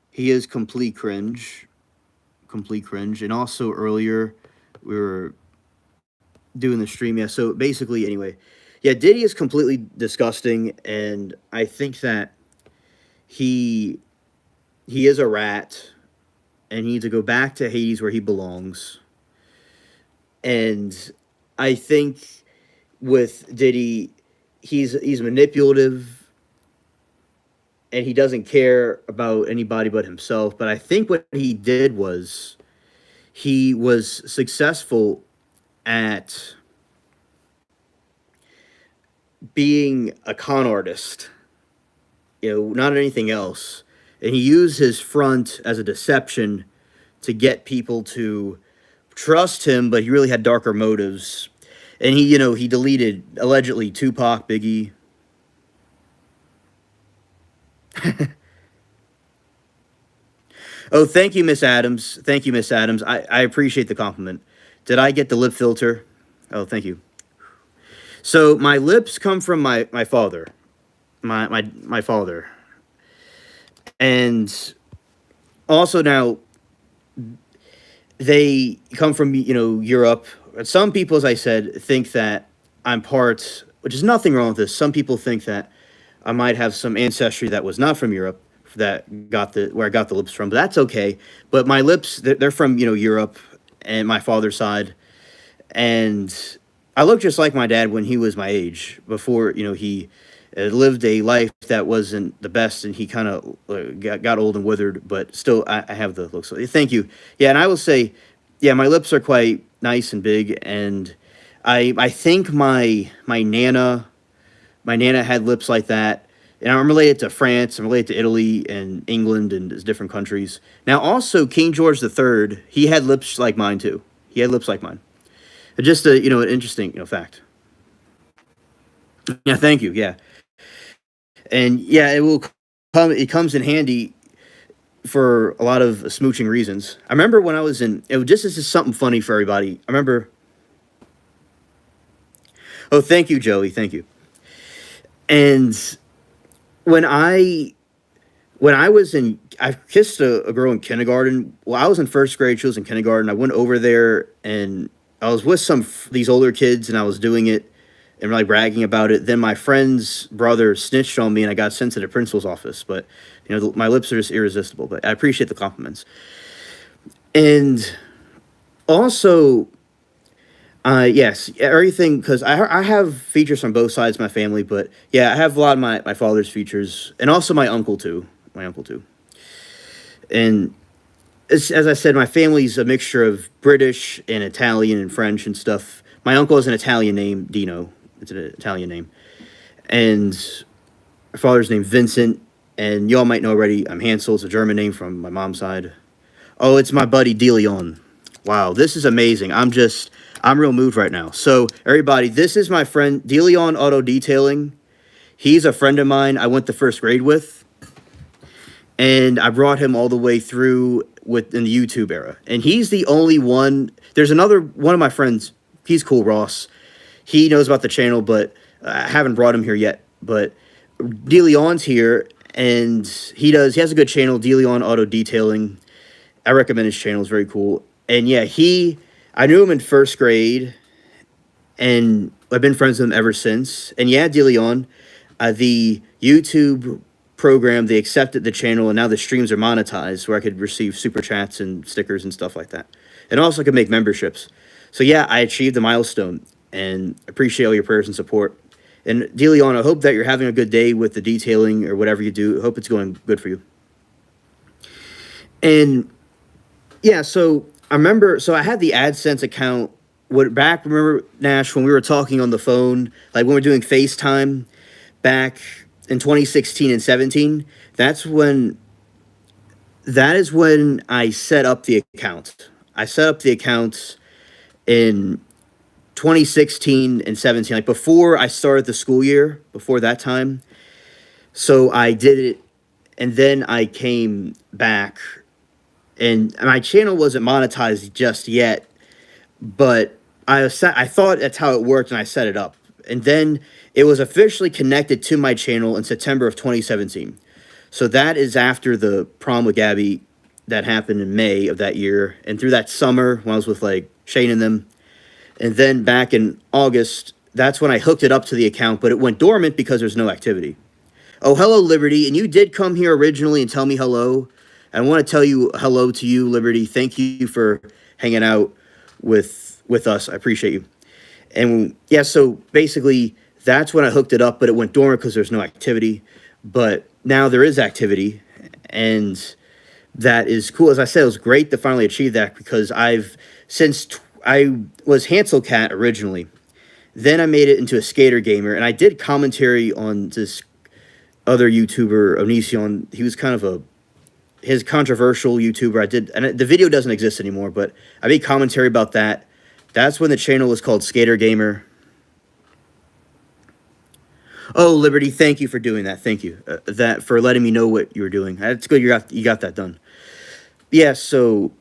S1: He is complete cringe. Complete cringe. And also earlier we were doing the stream. Yeah, so basically anyway. Yeah, Diddy is completely disgusting, and I think that he is a rat, and he needs to go back to Hades where he belongs. And I think with Diddy, he's manipulative, and he doesn't care about anybody but himself. But I think what he did was he was successful at being a con artist, you know, not anything else. And he used his front as a deception to get people to trust him, but he really had darker motives. And he, you know, he deleted allegedly Tupac, Biggie. Oh, thank you, Miss Adams. Thank you, Miss Adams. I appreciate the compliment. Did I get the lip filter? Oh, thank you. So my lips come from my father, my father, and also now they come from, you know, Europe. Some people, as I said, think that I'm part, which is nothing wrong with this. Some people think that I might have some ancestry that was not from Europe, that got the where I got the lips from, but that's okay. But my lips, they're from, you know, Europe and my father's side, and I look just like my dad when he was my age. Before, you know, he lived a life that wasn't the best, and he kind of got old and withered. But still, I have the looks. So thank you. Yeah, and I will say, yeah, my lips are quite nice and big, and I think my nana had lips like that. And I'm related to France, I'm related to Italy and England and different countries. Now, also, King George III, he had lips like mine too. He had lips like mine. Just a, you know, an interesting, you know, fact. Yeah, thank you. Yeah, and yeah, it will come. It comes in handy for a lot of smooching reasons. I remember when I was in. It was just this is something funny for everybody. I remember. Oh, thank you, Joey. Thank you. And when I was in, I kissed a girl in kindergarten. Well, I was in first grade. She was in kindergarten. I went over there and I was with these older kids, and I was doing it, and like bragging about it. Then my friend's brother snitched on me, and I got sent to the principal's office. But my lips are just irresistible. But I appreciate the compliments. And also, yes, everything, because I have features on both sides of my family, but yeah, I have a lot of my father's features, and also my uncle too. My uncle too. And as I said, my family's a mixture of British and Italian and French and stuff. My uncle has an Italian name, Dino. It's an Italian name. And my father's name, Vincent. And y'all might know already, I'm Hansel. It's a German name from my mom's side. Oh, it's my buddy, DeLeon. Wow, this is amazing. I'm real moved right now. So, everybody, this is my friend, DeLeon Auto Detailing. He's a friend of mine I went to first grade with. And I brought him all the way through in the YouTube era. And he's the only one. There's another one of my friends. He's cool, Ross. He knows about the channel, but I haven't brought him here yet. But DeLeon's here, and he has a good channel, DeLeon Auto Detailing. I recommend his channel. It's very cool. And yeah, I knew him in first grade, and I've been friends with him ever since. And yeah, DeLeon, the YouTube program, they accepted the channel, and now the streams are monetized, where I could receive super chats and stickers and stuff like that. And also I could make memberships. So yeah, I achieved a milestone, and appreciate all your prayers and support. And DeLeon, I hope that you're having a good day with the detailing or whatever you do. I hope it's going good for you. And yeah, so I remember, I had the AdSense account. Remember, Nash, when we were talking on the phone, like when we were doing FaceTime back in 2016 and 17, that is when I set up the account. I set up the account in 2016 and 17, like before I started the school year, before that time. So I did it, and then I came back, and my channel wasn't monetized just yet, but I thought that's how it worked, and I set it up. And then it was officially connected to my channel in September of 2017. So that is after the prom with Gabby that happened in May of that year. And through that summer when I was with like Shane and them. And then back in August, that's when I hooked it up to the account, but it went dormant because there's no activity. Oh, hello, Liberty. And you did come here originally and tell me hello. I want to tell you hello to you, Liberty. Thank you for hanging out with us. I appreciate you. And yeah, so basically that's when I hooked it up, but it went dormant because there's no activity. But now there is activity, and that is cool. As I said, it was great to finally achieve that, because since I was Hansel Cat originally, then I made it into a skater gamer, and I did commentary on this other YouTuber, Onision. He was kind of his controversial YouTuber. And the video doesn't exist anymore, but I made commentary about that. That's when the channel was called Skater Gamer. Oh, Liberty, thank you for doing that. Thank you for letting me know what you were doing. That's good. You got that done. Yeah. So,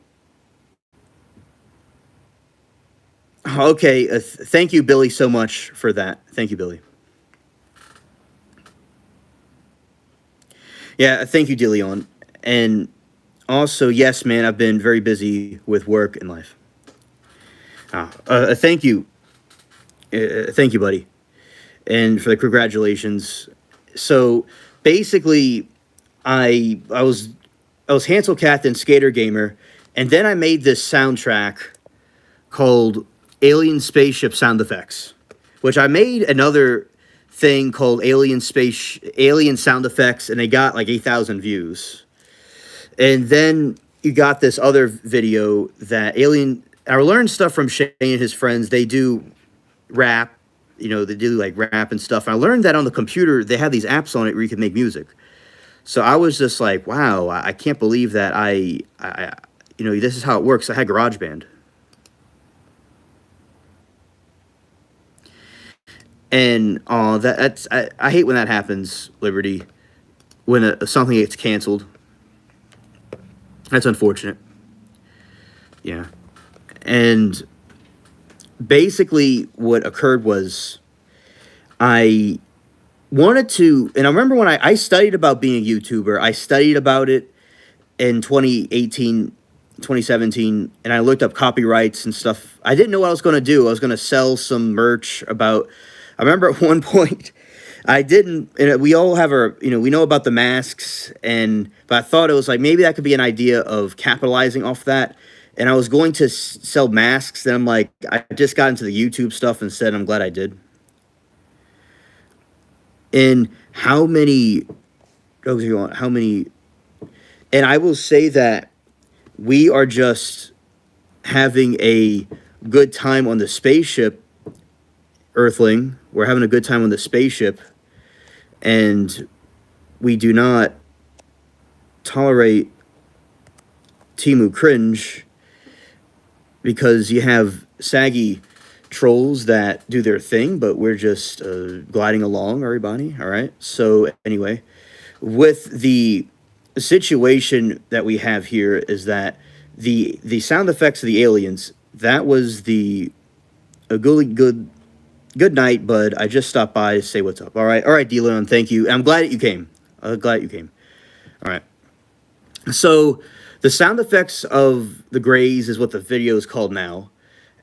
S1: okay. Thank you, Billy, so much for that. Thank you, Billy. Yeah. Thank you, DeLeon. And also, yes, man, I've been very busy with work and life. Thank you. Thank you, buddy. And for the congratulations. So basically, I was Hansel Cat and Skater Gamer, and then I made this soundtrack called Alien Spaceship Sound Effects, which I made another thing called Alien Sound Effects, and they got like 8,000 views. And then you got this other video that I learned stuff from Shane and his friends. They do rap. They do like rap and stuff. And I learned that on the computer, they have these apps on it where you can make music. So I was just like, wow, I can't believe that this is how it works. I had GarageBand. And I hate when that happens, Liberty, when something gets canceled. That's unfortunate. Yeah. And basically what occurred was I wanted to, and I remember when I studied about being a YouTuber. I studied about it in 2018, 2017, and I looked up copyrights and stuff. I didn't know what I was going to do. I was going to sell some merch about, I remember at one point I didn't. We all have our, we know about the masks, but I thought it was like maybe that could be an idea of capitalizing off that. And I was going to sell masks, and I'm like, I just got into the YouTube stuff instead. I'm glad I did. And how many? Oh, you want how many? And I will say that we are just having a good time on the spaceship, Earthling. We're having a good time on the spaceship, and we do not tolerate Temu cringe because you have saggy trolls that do their thing, but we're just gliding along, everybody. All right. So anyway, with the situation that we have here is that the sound effects of the aliens, that was a really good night, bud. I just stopped by to say what's up. All right, D-Leon, thank you. I'm glad that you came. Glad you came. All right. So the sound effects of the Greys is what the video is called now,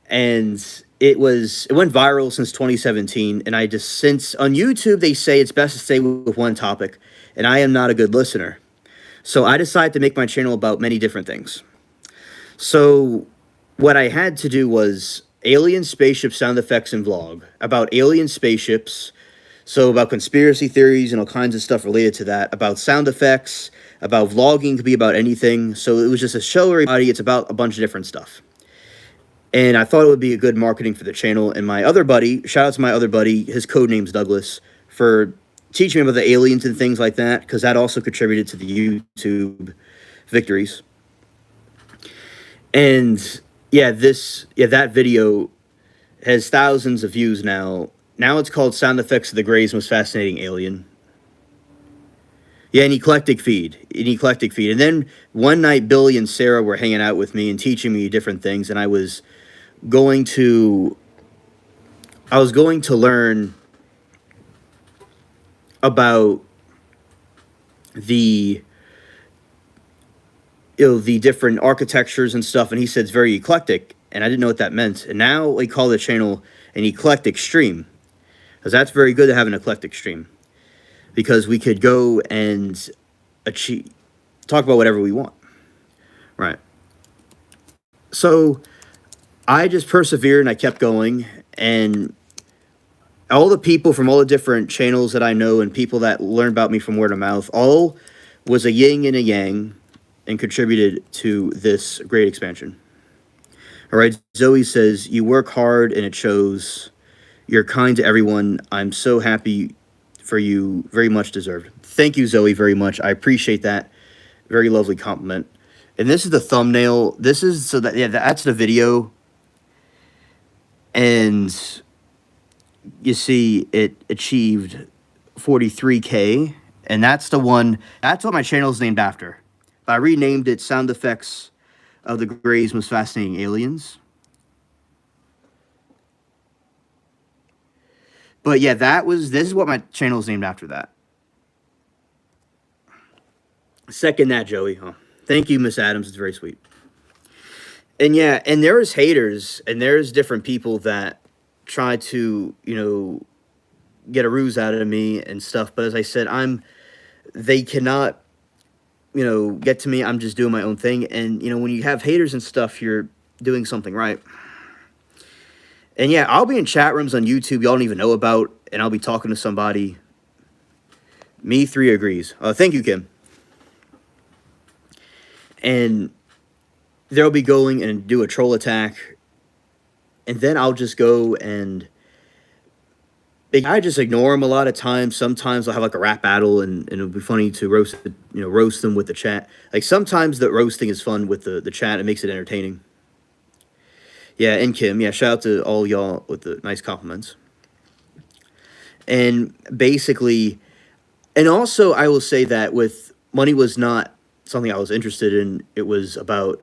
S1: and it went viral since 2017. And since on YouTube they say it's best to stay with one topic, and I am not a good listener, so I decided to make my channel about many different things. So what I had to do was alien spaceship sound effects and vlog about alien spaceships. So about conspiracy theories and all kinds of stuff related to that, about sound effects, about vlogging, could be about anything. So it was just a show everybody. It's about a bunch of different stuff. And I thought it would be a good marketing for the channel. And my other buddy, shout out to my other buddy, his code name's Douglas, for teaching me about the aliens and things like that, because that also contributed to the YouTube victories. And that video has thousands of views now. Now it's called Sound Effects of the Grey's Most Fascinating Alien. Yeah, an eclectic feed. And then one night, Billy and Sarah were hanging out with me and teaching me different things, and I was going to learn about the different architectures and stuff, and he said it's very eclectic, and I didn't know what that meant. And now we call the channel an eclectic stream, because that's very good to have an eclectic stream, because we could go and talk about whatever we want. Right. So I just persevered and I kept going, and all the people from all the different channels that I know and people that learn about me from word of mouth, all was a yin and a yang and contributed to this great expansion. All right, Zoe says, you work hard and it shows. You're kind to everyone. I'm so happy for you. Very much deserved. Thank you, Zoe, very much. I appreciate that. Very lovely compliment. And this is the thumbnail. This is, that's the video. And you see it achieved 43K. And that's the one, that's what my channel is named after. But I renamed it Sound Effects of the Grey's Most Fascinating Aliens. But yeah, this is what my channel is named after that. Second that, Joey. Oh, thank you, Miss Adams. It's very sweet. And yeah, and there's haters, and there's different people that try to, get a ruse out of me and stuff. But as I said, they cannot, get to me. I'm just doing my own thing. And, when you have haters and stuff, you're doing something right. And yeah, I'll be in chat rooms on YouTube y'all don't even know about, and I'll be talking to somebody. Me3 agrees. Thank you, Kim. And they'll be going and do a troll attack, and then I'll just go and I just ignore them a lot of times. Sometimes I'll have like a rap battle, and it'll be funny to roast them with the chat. Like sometimes the roasting is fun with the chat. It makes it entertaining. Yeah, and Kim, yeah, shout out to all y'all with the nice compliments. And basically, and also I will say that with money was not something I was interested in. It was about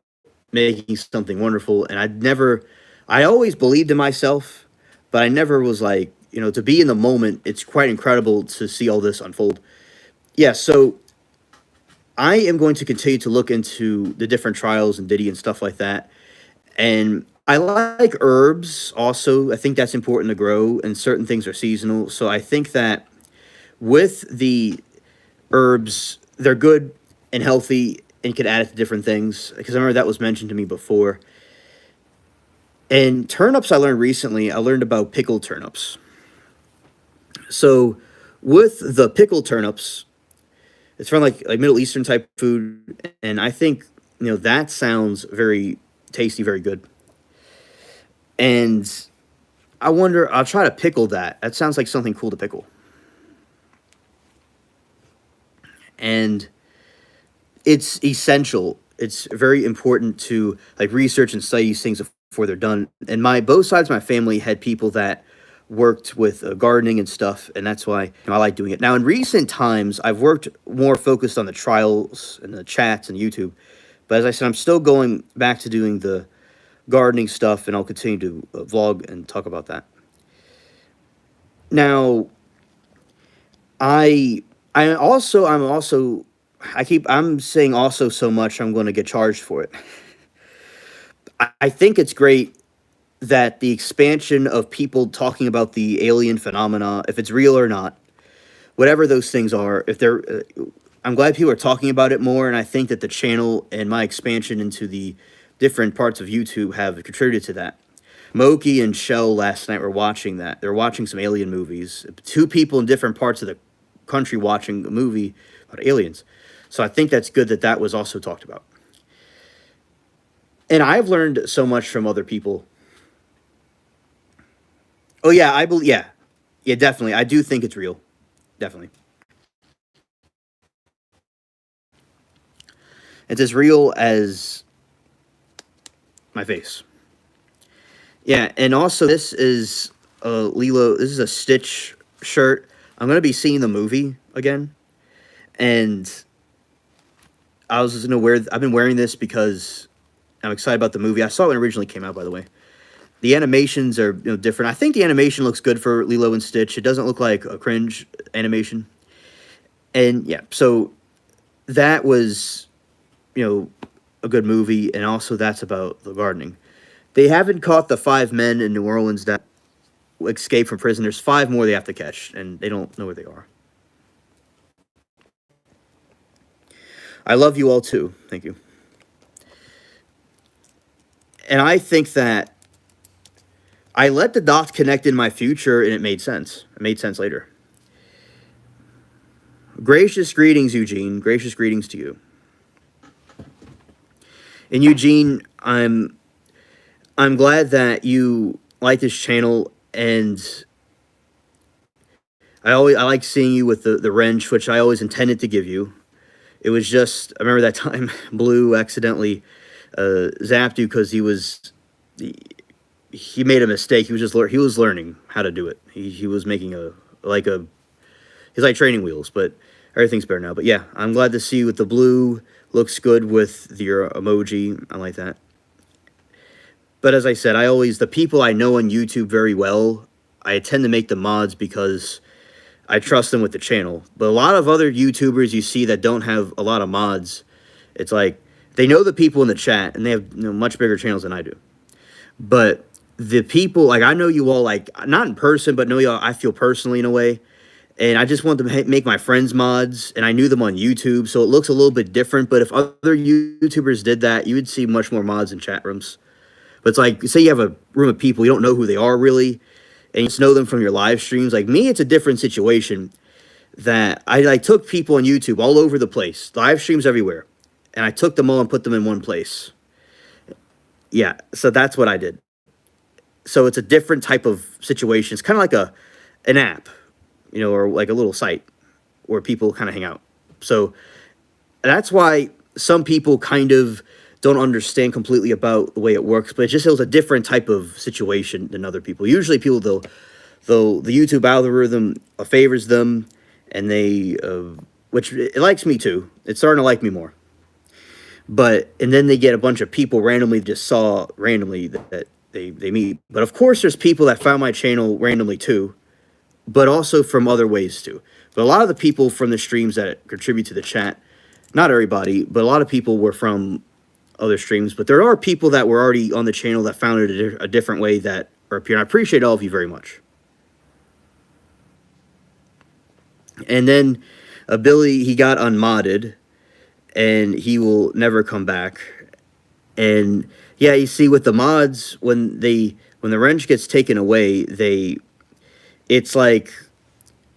S1: making something wonderful. And I always believed in myself, but I never was like, to be in the moment. It's quite incredible to see all this unfold. Yeah, so I am going to continue to look into the different trials and Diddy and stuff like that. And I like herbs also. I think that's important to grow, and certain things are seasonal. So I think that with the herbs, they're good and healthy, and you can add it to different things. Because I remember that was mentioned to me before. And turnips, I learned recently. I learned about pickled turnips. So with the pickled turnips, it's from like Middle Eastern type food, and I think that sounds very tasty, very good. And I wonder, I'll try to pickle that. That sounds like something cool to pickle. And it's essential. It's very important to like research and study these things before they're done. And my both sides of my family had people that worked with gardening and stuff, and that's why I like doing it. Now, in recent times, I've worked more focused on the trials and the chats and YouTube. But as I said, I'm still going back to doing the gardening stuff, and I'll continue to vlog and talk about that. Now, I I'm also I'm saying also so much I'm going to get charged for it. I think it's great that the expansion of people talking about the alien phenomena, if it's real or not, whatever those things are, if they're, I'm glad people are talking about it more, and I think that the channel and my expansion into the different parts of YouTube have contributed to that. Moki and Shell last night were watching that. They were watching some alien movies. Two people in different parts of the country watching a movie about aliens. So I think that's good that that was also talked about. And I've learned so much from other people. Oh yeah, I believe. Yeah, yeah, definitely. I do think it's real. Definitely, it's as real as my face. Yeah, and also this is a Lilo. This is a Stitch shirt. I'm gonna be seeing the movie again, and I was just gonna wear. I've been wearing this because I'm excited about the movie. I saw it when it originally came out, by the way. The animations are different. I think the animation looks good for Lilo and Stitch. It doesn't look like a cringe animation. And yeah, so that was a good movie, and also that's about the gardening. They haven't caught the five men in New Orleans that escaped from prison. There's five more they have to catch, and they don't know where they are. I love you all too. Thank you. And I think that I let the dots connect in my future, and it made sense. It made sense later. Gracious greetings, Eugene. Gracious greetings to you. And Eugene, I'm glad that you like this channel, and I like seeing you with the wrench, which I always intended to give you. It was just I remember that time Blue accidentally zapped you because he made a mistake. He was he was learning how to do it. He was making he's like training wheels, but everything's better now. But yeah, I'm glad to see you with the blue. Looks good with your emoji. I like that. But as I said, the people I know on YouTube very well, I tend to make the mods because I trust them with the channel. But a lot of other YouTubers you see that don't have a lot of mods, it's like they know the people in the chat and they have much bigger channels than I do. But the people, like I know you all, like not in person, but know y'all, I feel personally in a way. And I just want to make my friends mods, and I knew them on YouTube, so it looks a little bit different. But if other YouTubers did that, you would see much more mods in chat rooms. But it's like, say you have a room of people, you don't know who they are really, and you just know them from your live streams. Like me, it's a different situation that I like took people on YouTube all over the place, live streams everywhere, and I took them all and put them in one place. Yeah, so that's what I did. So it's a different type of situation. It's kind of like an app, or like a little site where people kind of hang out. So that's why some people kind of don't understand completely about the way it works, but it was a different type of situation than other people. Usually people, the YouTube algorithm favors them, and which it likes me too. It's starting to like me more. And then they get a bunch of people randomly that they meet. But of course there's people that found my channel randomly too, but also from other ways too. But a lot of the people from the streams that contribute to the chat, not everybody, but a lot of people were from other streams, but there are people that were already on the channel that found it a different way that are up here. And I appreciate all of you very much. And then Billy, he got unmodded, and he will never come back. And yeah, you see, with the mods, when the wrench gets taken away, it's like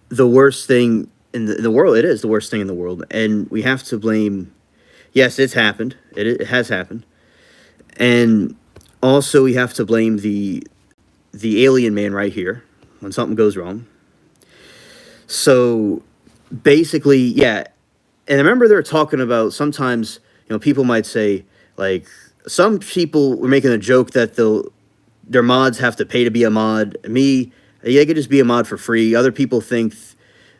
S1: the worst thing in the world. It is the worst thing in the world, and we have to blame. Yes, it's happened. It has happened, and also we have to blame the alien man right here when something goes wrong. So basically, yeah. And I remember they were talking about sometimes, people might say, like, some people were making a joke that their mods have to pay to be a mod. Me, they could just be a mod for free. Other people think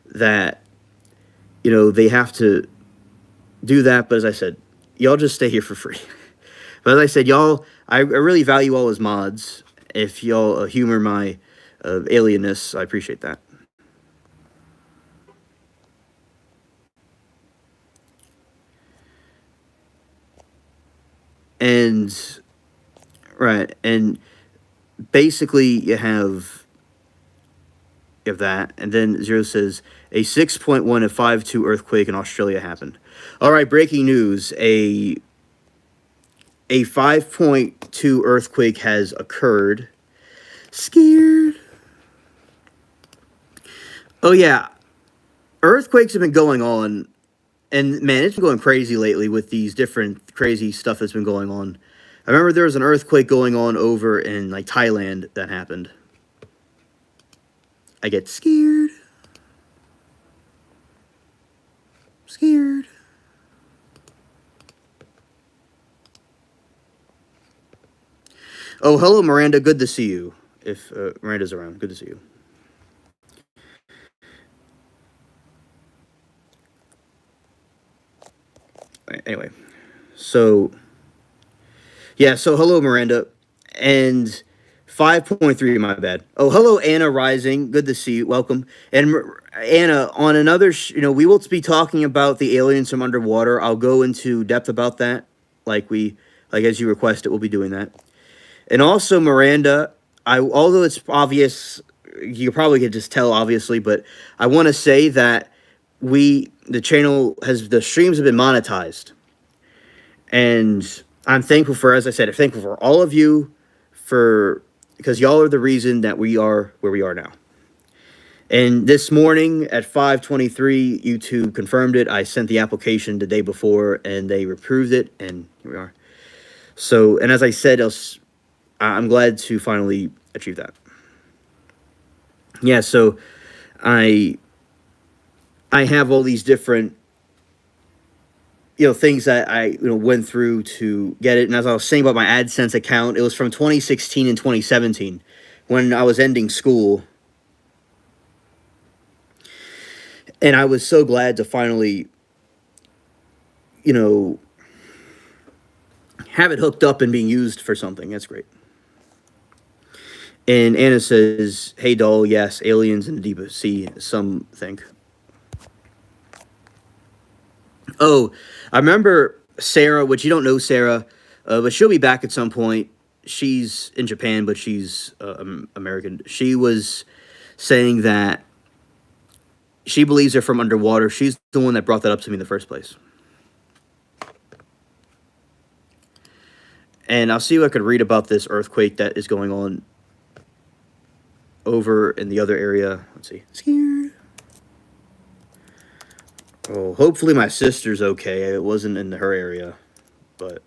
S1: that, they have to do that. But as I said, y'all just stay here for free. But as I said, y'all, I really value all as mods. If y'all humor my alienness, I appreciate that. And right, and basically you have that, and then Zero says a 6.1 and 5.2 earthquake in Australia happened. All right, breaking news: a 5.2 earthquake has occurred. Scared. Oh yeah, earthquakes have been going on. And man, it's been going crazy lately with these different crazy stuff that's been going on. I remember there was an earthquake going on over in like Thailand that happened. I get scared. Scared. Oh, hello, Miranda. Good to see you. If Miranda's around, good to see you. Anyway, so yeah, so hello, Miranda, and 5.3, my bad. Oh, hello, Anna Rising. Good to see you. Welcome. And Anna, on another, we will be talking about the aliens from underwater. I'll go into depth about that, like as you requested, we'll be doing that. And also, Miranda, although it's obvious, you probably could just tell, obviously, but I want to say that the streams have been monetized. And I'm thankful for, as I said, I'm thankful for all of you because y'all are the reason that we are where we are now. And this morning at 5:23, YouTube confirmed it. I sent the application the day before, and they approved it, and here we are. So, and as I said, I'm glad to finally achieve that. Yeah, so I have all these different things that I went through to get it. And as I was saying about my AdSense account, it was from 2016 and 2017 when I was ending school. And I was so glad to finally, have it hooked up and being used for something. That's great. And Anna says, hey, doll, yes, aliens in the deep sea, some think. Oh, I remember Sarah, which you don't know Sarah, but she'll be back at some point. She's in Japan, but she's American. She was saying that she believes they're from underwater. She's the one that brought that up to me in the first place. And I'll see if I could read about this earthquake that is going on over in the other area. Let's see. Scared. Oh, hopefully my sister's okay. It wasn't in her area, but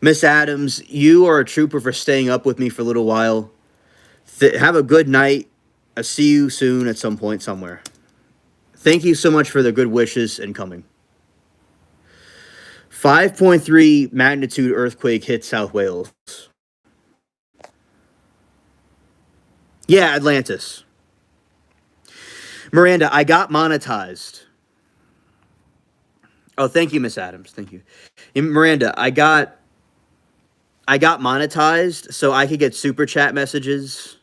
S1: Miss Adams, you are a trooper for staying up with me for a little while. Have a good night. I'll see you soon at some point somewhere. Thank you so much for the good wishes and coming. 5.3 magnitude earthquake hit South Wales. Yeah, Atlantis. Miranda, I got monetized. Oh, thank you, Miss Adams. Thank you. Miranda, I got monetized so I could get super chat messages.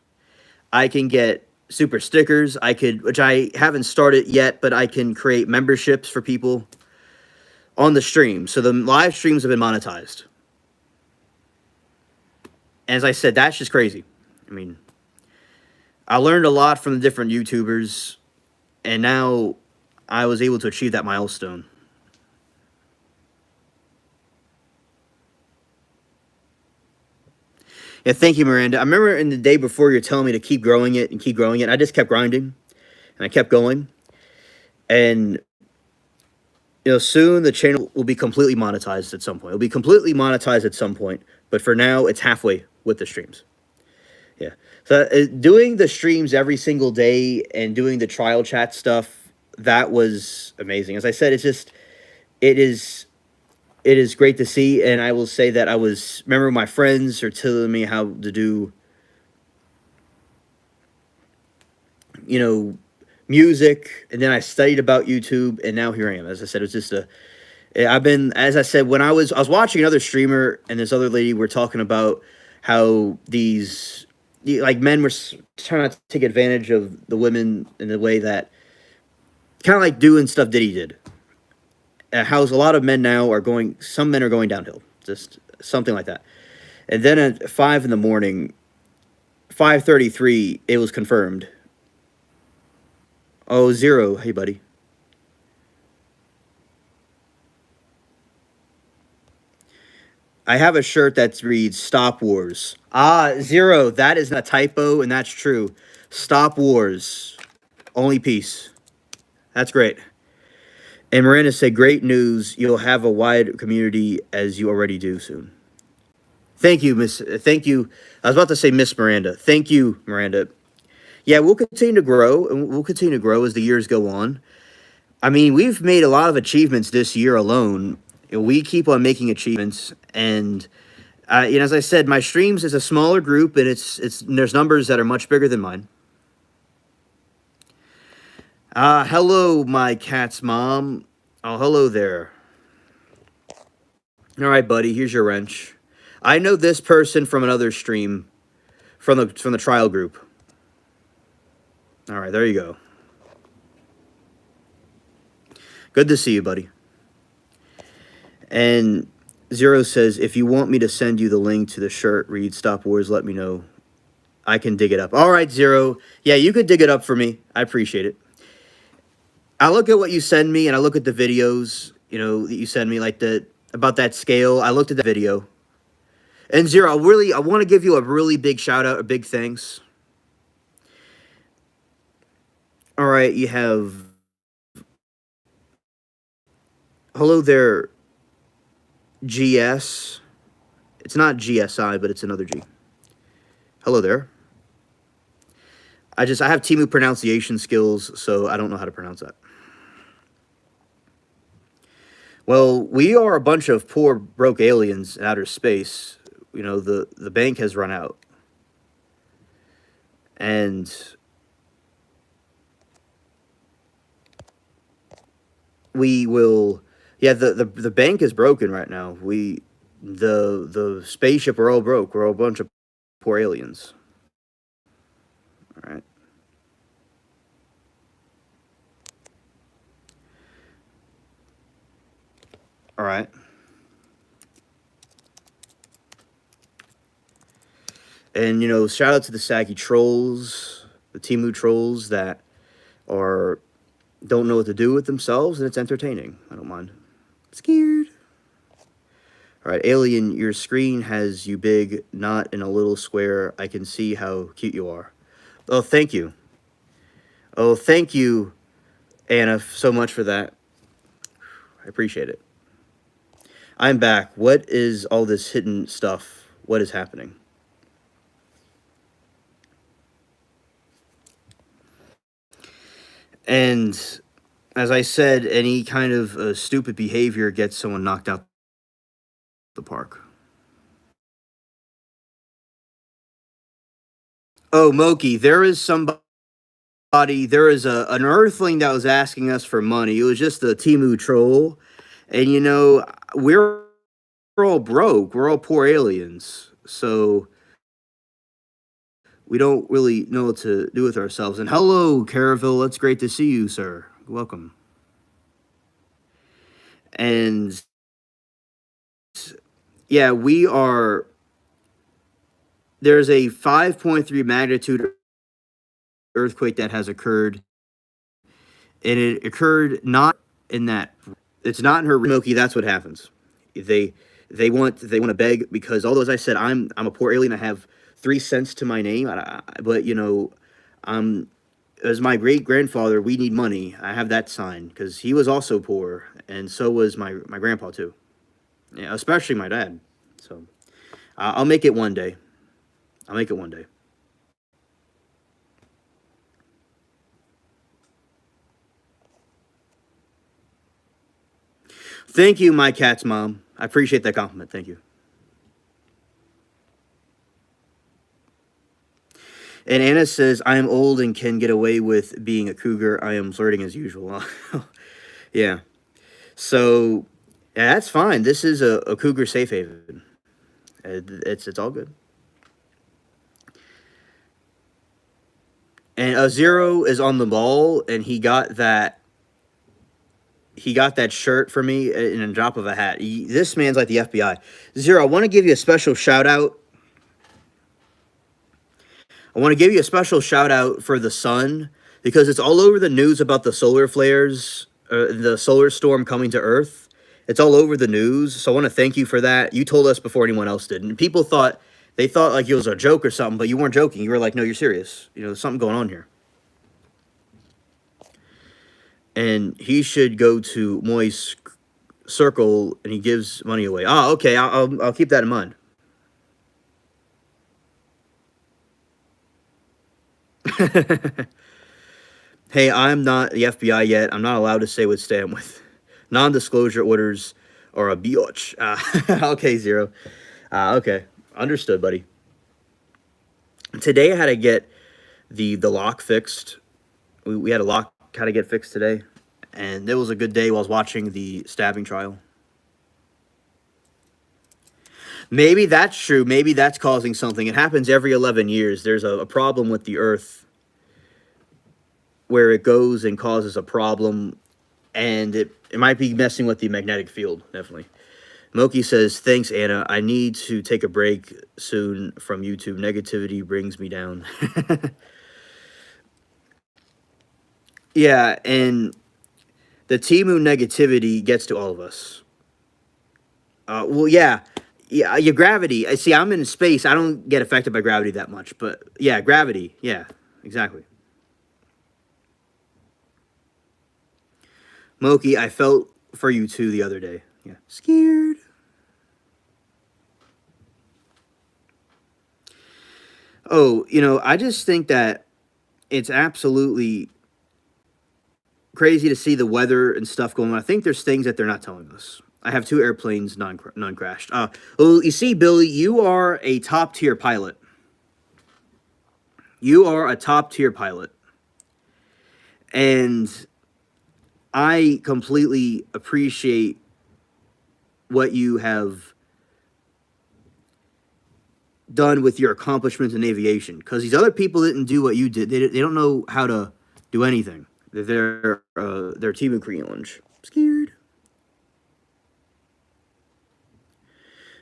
S1: I can get super stickers. Which I haven't started yet, but I can create memberships for people. on the stream. So the live streams have been monetized. And as I said, that's just crazy. I mean, I learned a lot from the different YouTubers, and now I was able to achieve that milestone. Yeah, thank you, Miranda. I remember in the day before you're telling me to keep growing it and keep growing it. I just kept grinding, and I kept going. And soon the channel will be completely monetized at some point. It'll be completely monetized at some point, but for now, it's halfway with the streams. Yeah. So doing the streams every single day and doing the trial chat stuff, that was amazing. As I said, it is great to see, and I will say that remember my friends are telling me how to do, music, and then I studied about YouTube, and now here I am. As I said, it was just as I said, when I was watching another streamer and this other lady were talking about how these, like, men were trying to take advantage of the women in the way that, kind of like doing stuff Diddy did. How a lot of men now some men are going downhill, just something like that. And then at 5 in the morning, 5:33, it was confirmed. Oh, Zero, hey buddy. I have a shirt that reads "Stop Wars." Ah, Zero, that is not a typo, and that's true. Stop Wars, only peace. That's great. And Miranda said, "Great news! You'll have a wide community as you already do soon." Thank you, Miss. Thank you. I was about to say Miss Miranda. Thank you, Miranda. Yeah, we'll continue to grow, and we'll continue to grow as the years go on. I mean, we've made a lot of achievements this year alone. We keep on making achievements, and as I said, my streams is a smaller group, and there's numbers that are much bigger than mine. Hello, my cat's mom. Oh, hello there. All right, buddy. Here's your wrench. I know this person from another stream, from the trial group. All right, there you go. Good to see you, buddy. And Zero says, if you want me to send you the link to the shirt, read "Stop Wars," let me know. I can dig it up. All right, Zero. Yeah, you could dig it up for me. I appreciate it. I look at what you send me, and I look at the videos, that you send me, like about that scale. I looked at the video. And Zero, I want to give you a really big shout out, a big thanks. All right, you have, hello there, GS. It's not GSI, but it's another G. Hello there. I have Temu pronunciation skills, so I don't know how to pronounce that. Well, we are a bunch of poor, broke aliens in outer space. The bank has run out. And we will, yeah, the bank is broken right now. The spaceship are all broke. We're all a bunch of poor aliens. All right. All right. And, shout out to the Saggy trolls, the Temu trolls that don't know what to do with themselves, and it's entertaining. I don't mind. Scared. All right, Alien, your screen has you big, not in a little square. I can see how cute you are. Oh, thank you. Oh, thank you, Anna, so much for that. I appreciate it. I'm back. What is all this hidden stuff? What is happening? And as I said, any kind of stupid behavior gets someone knocked out the park. Oh, Moki, there is an earthling that was asking us for money. It was just a Temu troll. And, we're all broke. We're all poor aliens. So we don't really know what to do with ourselves. And hello, Caraville. It's great to see you, sir. Welcome. And yeah, we are. There's a 5.3 magnitude earthquake that has occurred, and it occurred not in that. It's not in her Milky. That's what happens. They they want to beg because although as I said I'm a poor alien. I have 3 cents to my name. But I'm as my great grandfather. We need money. I have that sign because he was also poor, and so was my grandpa too. Yeah, especially my dad. So I'll make it one day. I'll make it one day. Thank you, my cat's mom. I appreciate that compliment. Thank you. And Anna says, I am old and can get away with being a cougar. I am flirting as usual. Yeah. So yeah, that's fine. This is a cougar safe haven. It's all good. And Zero is on the ball, and he got that shirt for me in a drop of a hat. This man's like the FBI. Zero, I want to give you a special shout out. I want to give you a special shout out for the sun because it's all over the news about the solar flares, the solar storm coming to Earth. It's all over the news. So I want to thank you for that. You told us before anyone else did. And people thought like it was a joke or something, but you weren't joking. You were like, no, you're serious. There's something going on here. And he should go to Moist Circle and he gives money away. Oh, okay. I'll keep that in mind. Hey, I'm not the FBI yet. I'm not allowed to say what state I'm with. Non-disclosure orders are a biatch. Okay, Zero. Okay, understood, buddy. Today I had to get the lock fixed. We had a lock had to get fixed today, and it was a good day while I was watching the stabbing trial. Maybe that's true. Maybe that's causing something. It happens every 11 years. There's a problem with the Earth where it goes and causes a problem, and it might be messing with the magnetic field, definitely. Moki says, thanks, Anna. I need to take a break soon from YouTube. Negativity brings me down. Yeah, and the Timu negativity gets to all of us. Well, yeah. Yeah, your gravity. I see, I'm in space. I don't get affected by gravity that much. But, yeah, gravity. Yeah, exactly. Moki, I felt for you, too, the other day. Yeah. Scared. Oh, I just think that it's absolutely crazy to see the weather and stuff going on. I think there's things that they're not telling us. I have two airplanes non crashed. Well, you see, Billy, you are a top tier pilot. You are a top tier pilot, and I completely appreciate what you have done with your accomplishments in aviation. Because these other people didn't do what you did. They don't know how to do anything. They're team challenge. Scared.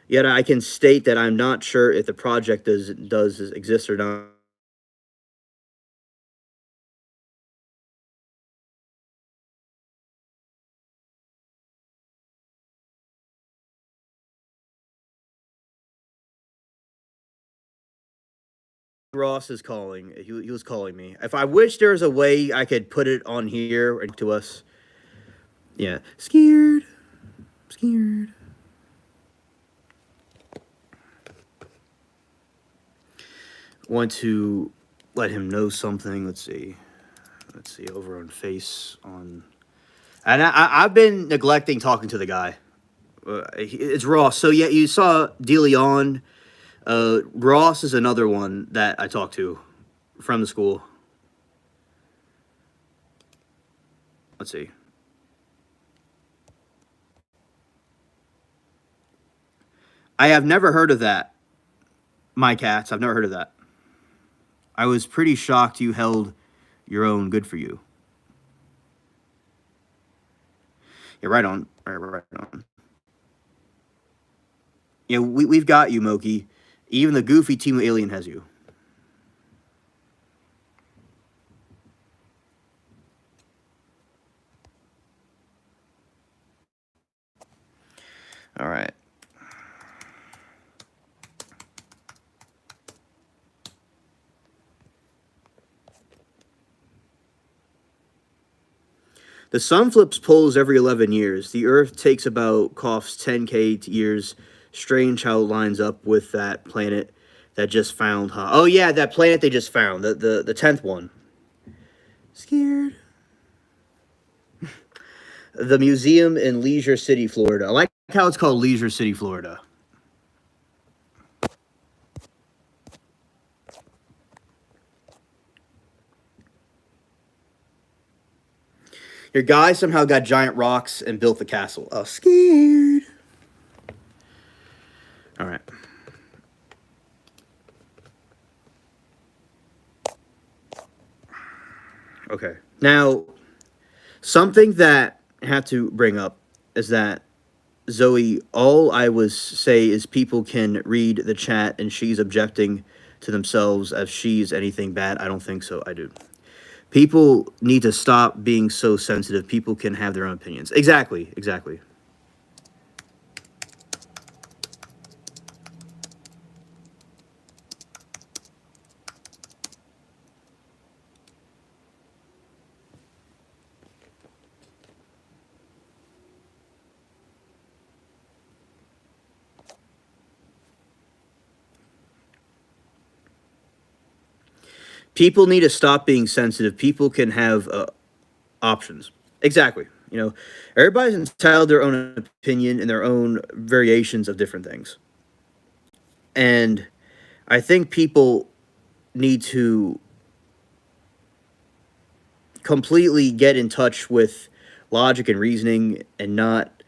S1: Yet I can state that I'm not sure if the project does exist or not. Ross is calling. He was calling me. If I wish there was a way I could put it on here and to us. Yeah. Scared. Scared. Want to let him know something. Let's see. Let's see. Over on face on. And I've been neglecting talking to the guy. It's Ross. So yeah, you saw DeLeon. Ross is another one that I talked to from the school. Let's see. I have never heard of that. My cats. I've never heard of that. I was pretty shocked you held your own. Good for you. Yeah, right on. Right on. Yeah, we've got you, Moki. Even the goofy team alien has you. All right. The sun flips poles every 11 years. The Earth takes about coughs 10K years. Strange how it lines up with that planet that just found, huh? Oh yeah, that planet they just found, the 10th one. Scared. The museum in Leisure City, Florida. I like how it's called Leisure City, Florida. Your guy somehow got giant rocks and built the castle. Oh, scared. All right. Okay. Now, something that I have to bring up is that Zoe, all I was say is people can read the chat and she's objecting to themselves if she's anything bad. I don't think so. I do. People need to stop being so sensitive. People can have their own opinions. Exactly. Exactly. People need to stop being sensitive. People can have options. Exactly. You know, everybody's entitled to their own opinion and their own variations of different things. And I think people need to completely get in touch with logic and reasoning and not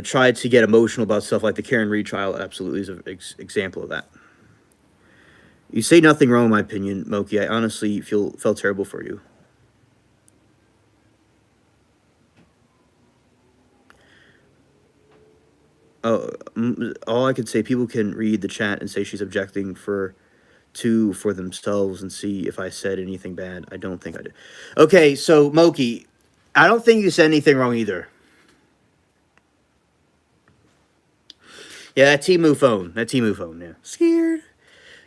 S1: try to get emotional about stuff like the Karen Reed trial. Absolutely is an example of that. You say nothing wrong, in my opinion, Moki. I honestly felt terrible for you. Oh, all I could say, people can read the chat and say she's objecting for themselves and see if I said anything bad. I don't think I did. Okay, so Moki, I don't think you said anything wrong either. Yeah, that Timu phone. That Timu phone, yeah. Scared.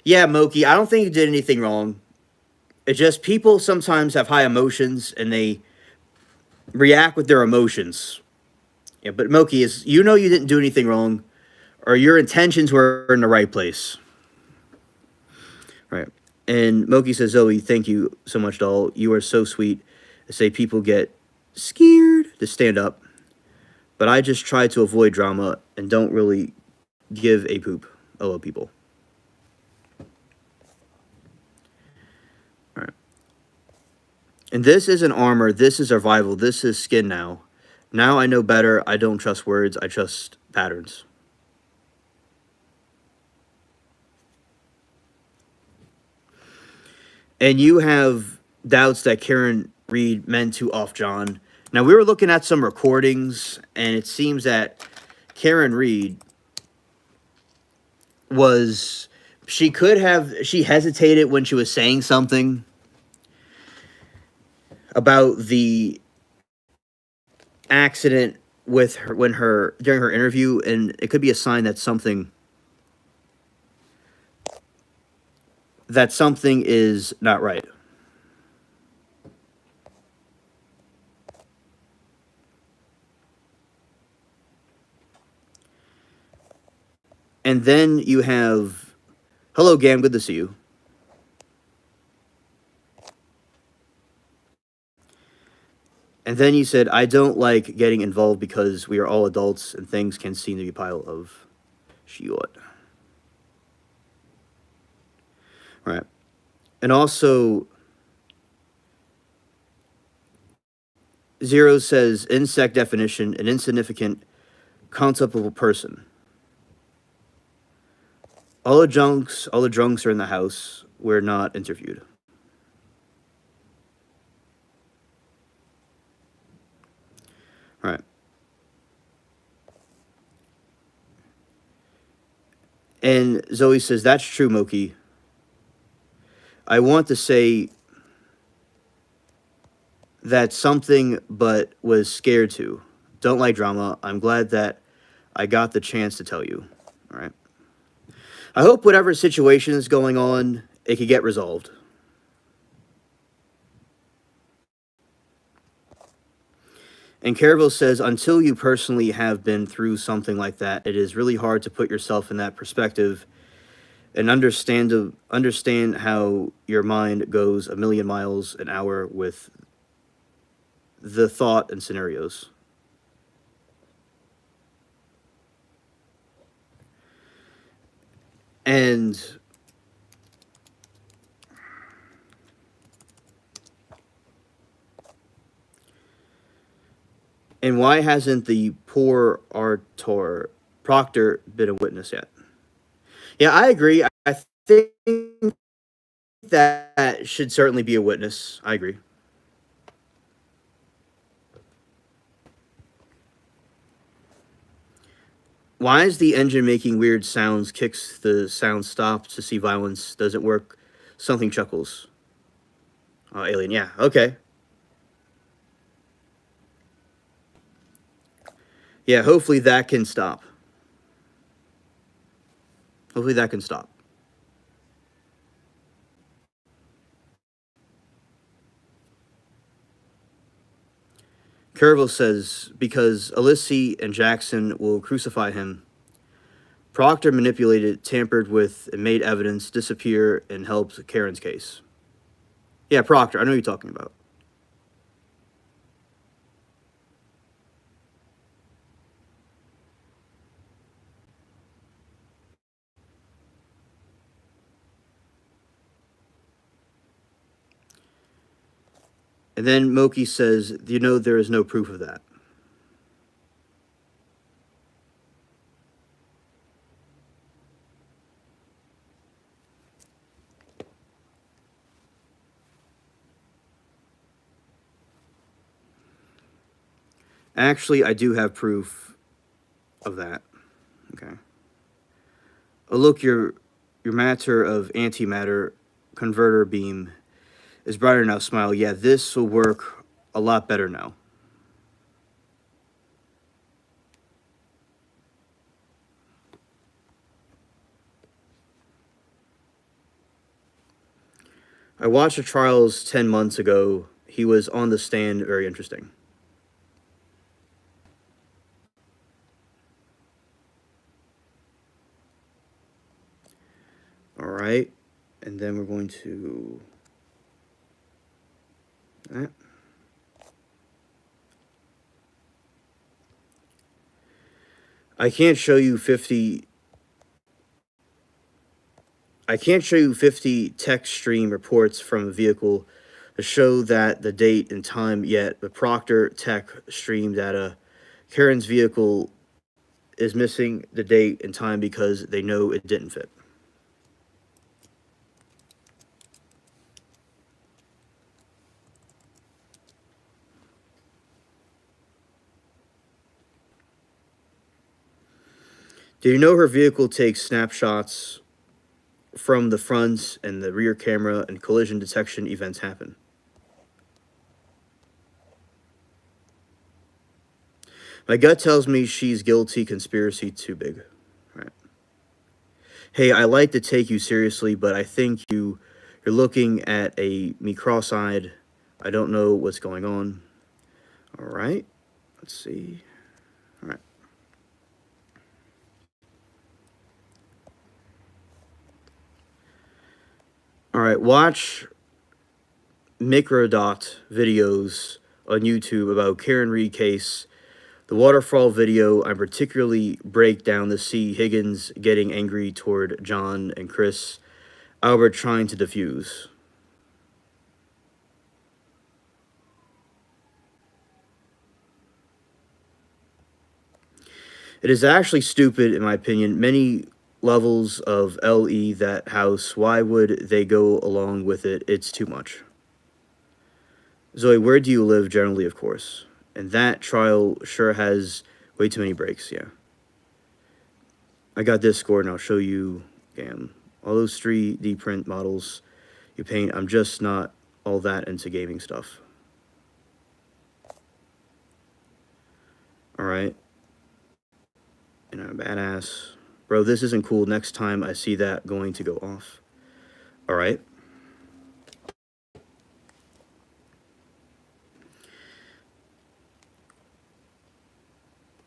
S1: Yeah, Moki, I don't think you did anything wrong. It's just people sometimes have high emotions and they react with their emotions. Yeah, but Moki, is you know you didn't do anything wrong, or your intentions were in the right place. Right. And Moki says, Zoe, thank you so much, doll. You are so sweet. I say people get scared to stand up, but I just try to avoid drama and don't really give a poop. Hello, people. All right. And this isn't armor. This is survival. This is skin now. Now I know better. I don't trust words. I trust patterns. And you have doubts that Karen Reed meant to off John. Now, we were looking at some recordings, and it seems that Karen Reed was. She could have. She hesitated when she was saying something about the accident with her when her during her interview, and it could be a sign that something is not right. And then you have, hello, Gam, good to see you. And then you said, I don't like getting involved because we are all adults and things can seem to be a pile of shit. Right. And also, Zero says, insect definition, an insignificant, conceptual person. All the drunks are in the house. We're not interviewed. Right. And Zoe says, that's true, Moki. I want to say that something, but was scared to. Don't like drama. I'm glad that I got the chance to tell you. All right. I hope whatever situation is going on, it could get resolved. And Caravel says, until you personally have been through something like that, it is really hard to put yourself in that perspective and understand how your mind goes a million miles an hour with the thought and scenarios. And why hasn't the poor Artor Proctor been a witness yet? Yeah, I agree. I think that should certainly be a witness. I agree. Why is the engine making weird sounds? Kicks the sound stops to see violence. Doesn't work. Something chuckles. Oh, alien. Yeah. Okay. Yeah. Hopefully that can stop. Hopefully that can stop. Caravel says, because Alisy and Jackson will crucify him. Proctor manipulated, tampered with, and made evidence disappear and helped Karen's case. Yeah, Proctor, I know who you're talking about. And then Moki says, you know, there is no proof of that. Actually, I do have proof of that. Okay. Oh, look, your matter of antimatter converter beam is brighter now. Smile. Yeah, this will work a lot better now. I watched the trials 10 months ago. He was on the stand. Very interesting. All right. And then we're going to that. I can't show you 50 text stream reports from a vehicle to show that the date and time yet, but Proctor Tech stream data. Karen's vehicle is missing the date and time because they know it didn't fit. Do you know her vehicle takes snapshots from the front and the rear camera and collision detection events happen? My gut tells me she's guilty, conspiracy too big. Right. Hey, I like to take you seriously, but I think you're looking at me cross-eyed. I don't know what's going on. All right. Let's see. All right. All right. Watch Microdot videos on YouTube about Karen Reed case. The waterfall video, I particularly break down to see Higgins getting angry toward John and Chris. Albert trying to defuse. It is actually stupid, in my opinion. Many levels of LE that house. Why would they go along with it? It's too much. Zoe, where do you live generally, of course? And that trial sure has way too many breaks, yeah. I got Discord, and I'll show you, all those 3D print models you paint. I'm just not all that into gaming stuff. All right. And I'm badass. Bro, this isn't cool. Next time I see that going to go off. All right.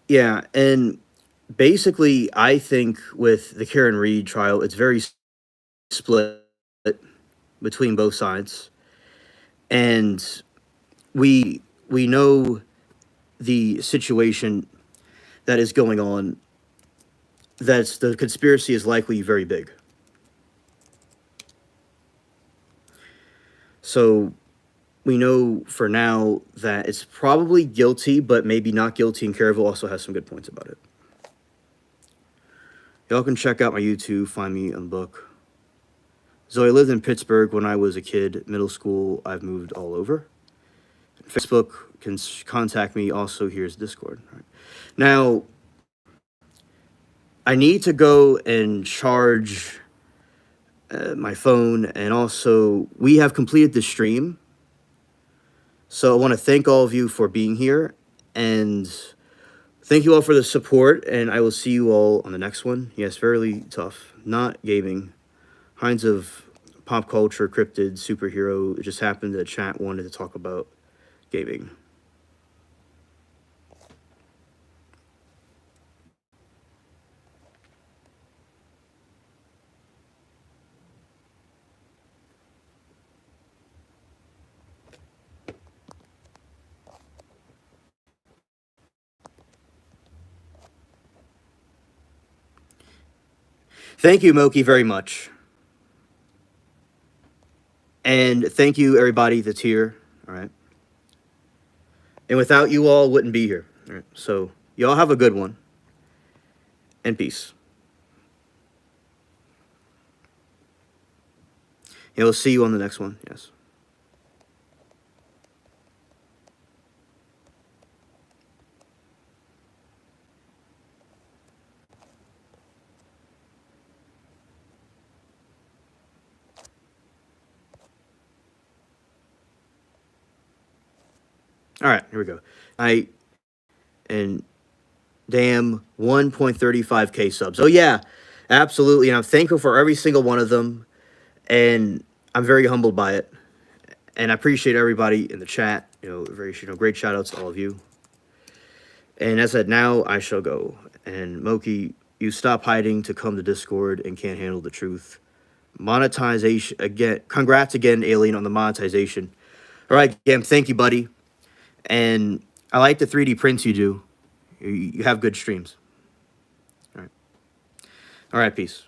S1: Yeah, and basically, I think with the Karen Reed trial, it's very split between both sides, and we know the situation that is going on. That's the conspiracy is likely very big. So we know for now that it's probably guilty, but maybe not guilty. And Caravel also has some good points about it. Y'all can check out my YouTube, find me on book. So I lived in Pittsburgh when I was a kid, middle school. I've moved all over. Facebook can contact me. Also, here's Discord. Right. Now, I need to go and charge my phone, and also we have completed the stream. So I want to thank all of you for being here, and thank you all for the support, and I will see you all on the next one. Yes, fairly tough, not gaming, kinds of pop culture, cryptid, superhero. It just happened that chat wanted to talk about gaming. Thank you, Moki, very much. And thank you, everybody that's here. All right. And without you all, wouldn't be here. All right. So, y'all have a good one. And peace. And we'll see you on the next one. Yes. All right. Here we go. And damn 1.35K subs. Oh, yeah. Absolutely. And I'm thankful for every single one of them. And I'm very humbled by it. And I appreciate everybody in the chat. Great shout outs to all of you. And as I said, now I shall go. And Moki, you stop hiding to come to Discord and can't handle the truth. Monetization again. Congrats again, Alien, on the monetization. All right, Gam, thank you, buddy. And I like the 3D prints you do. You have good streams. All right. All right, peace.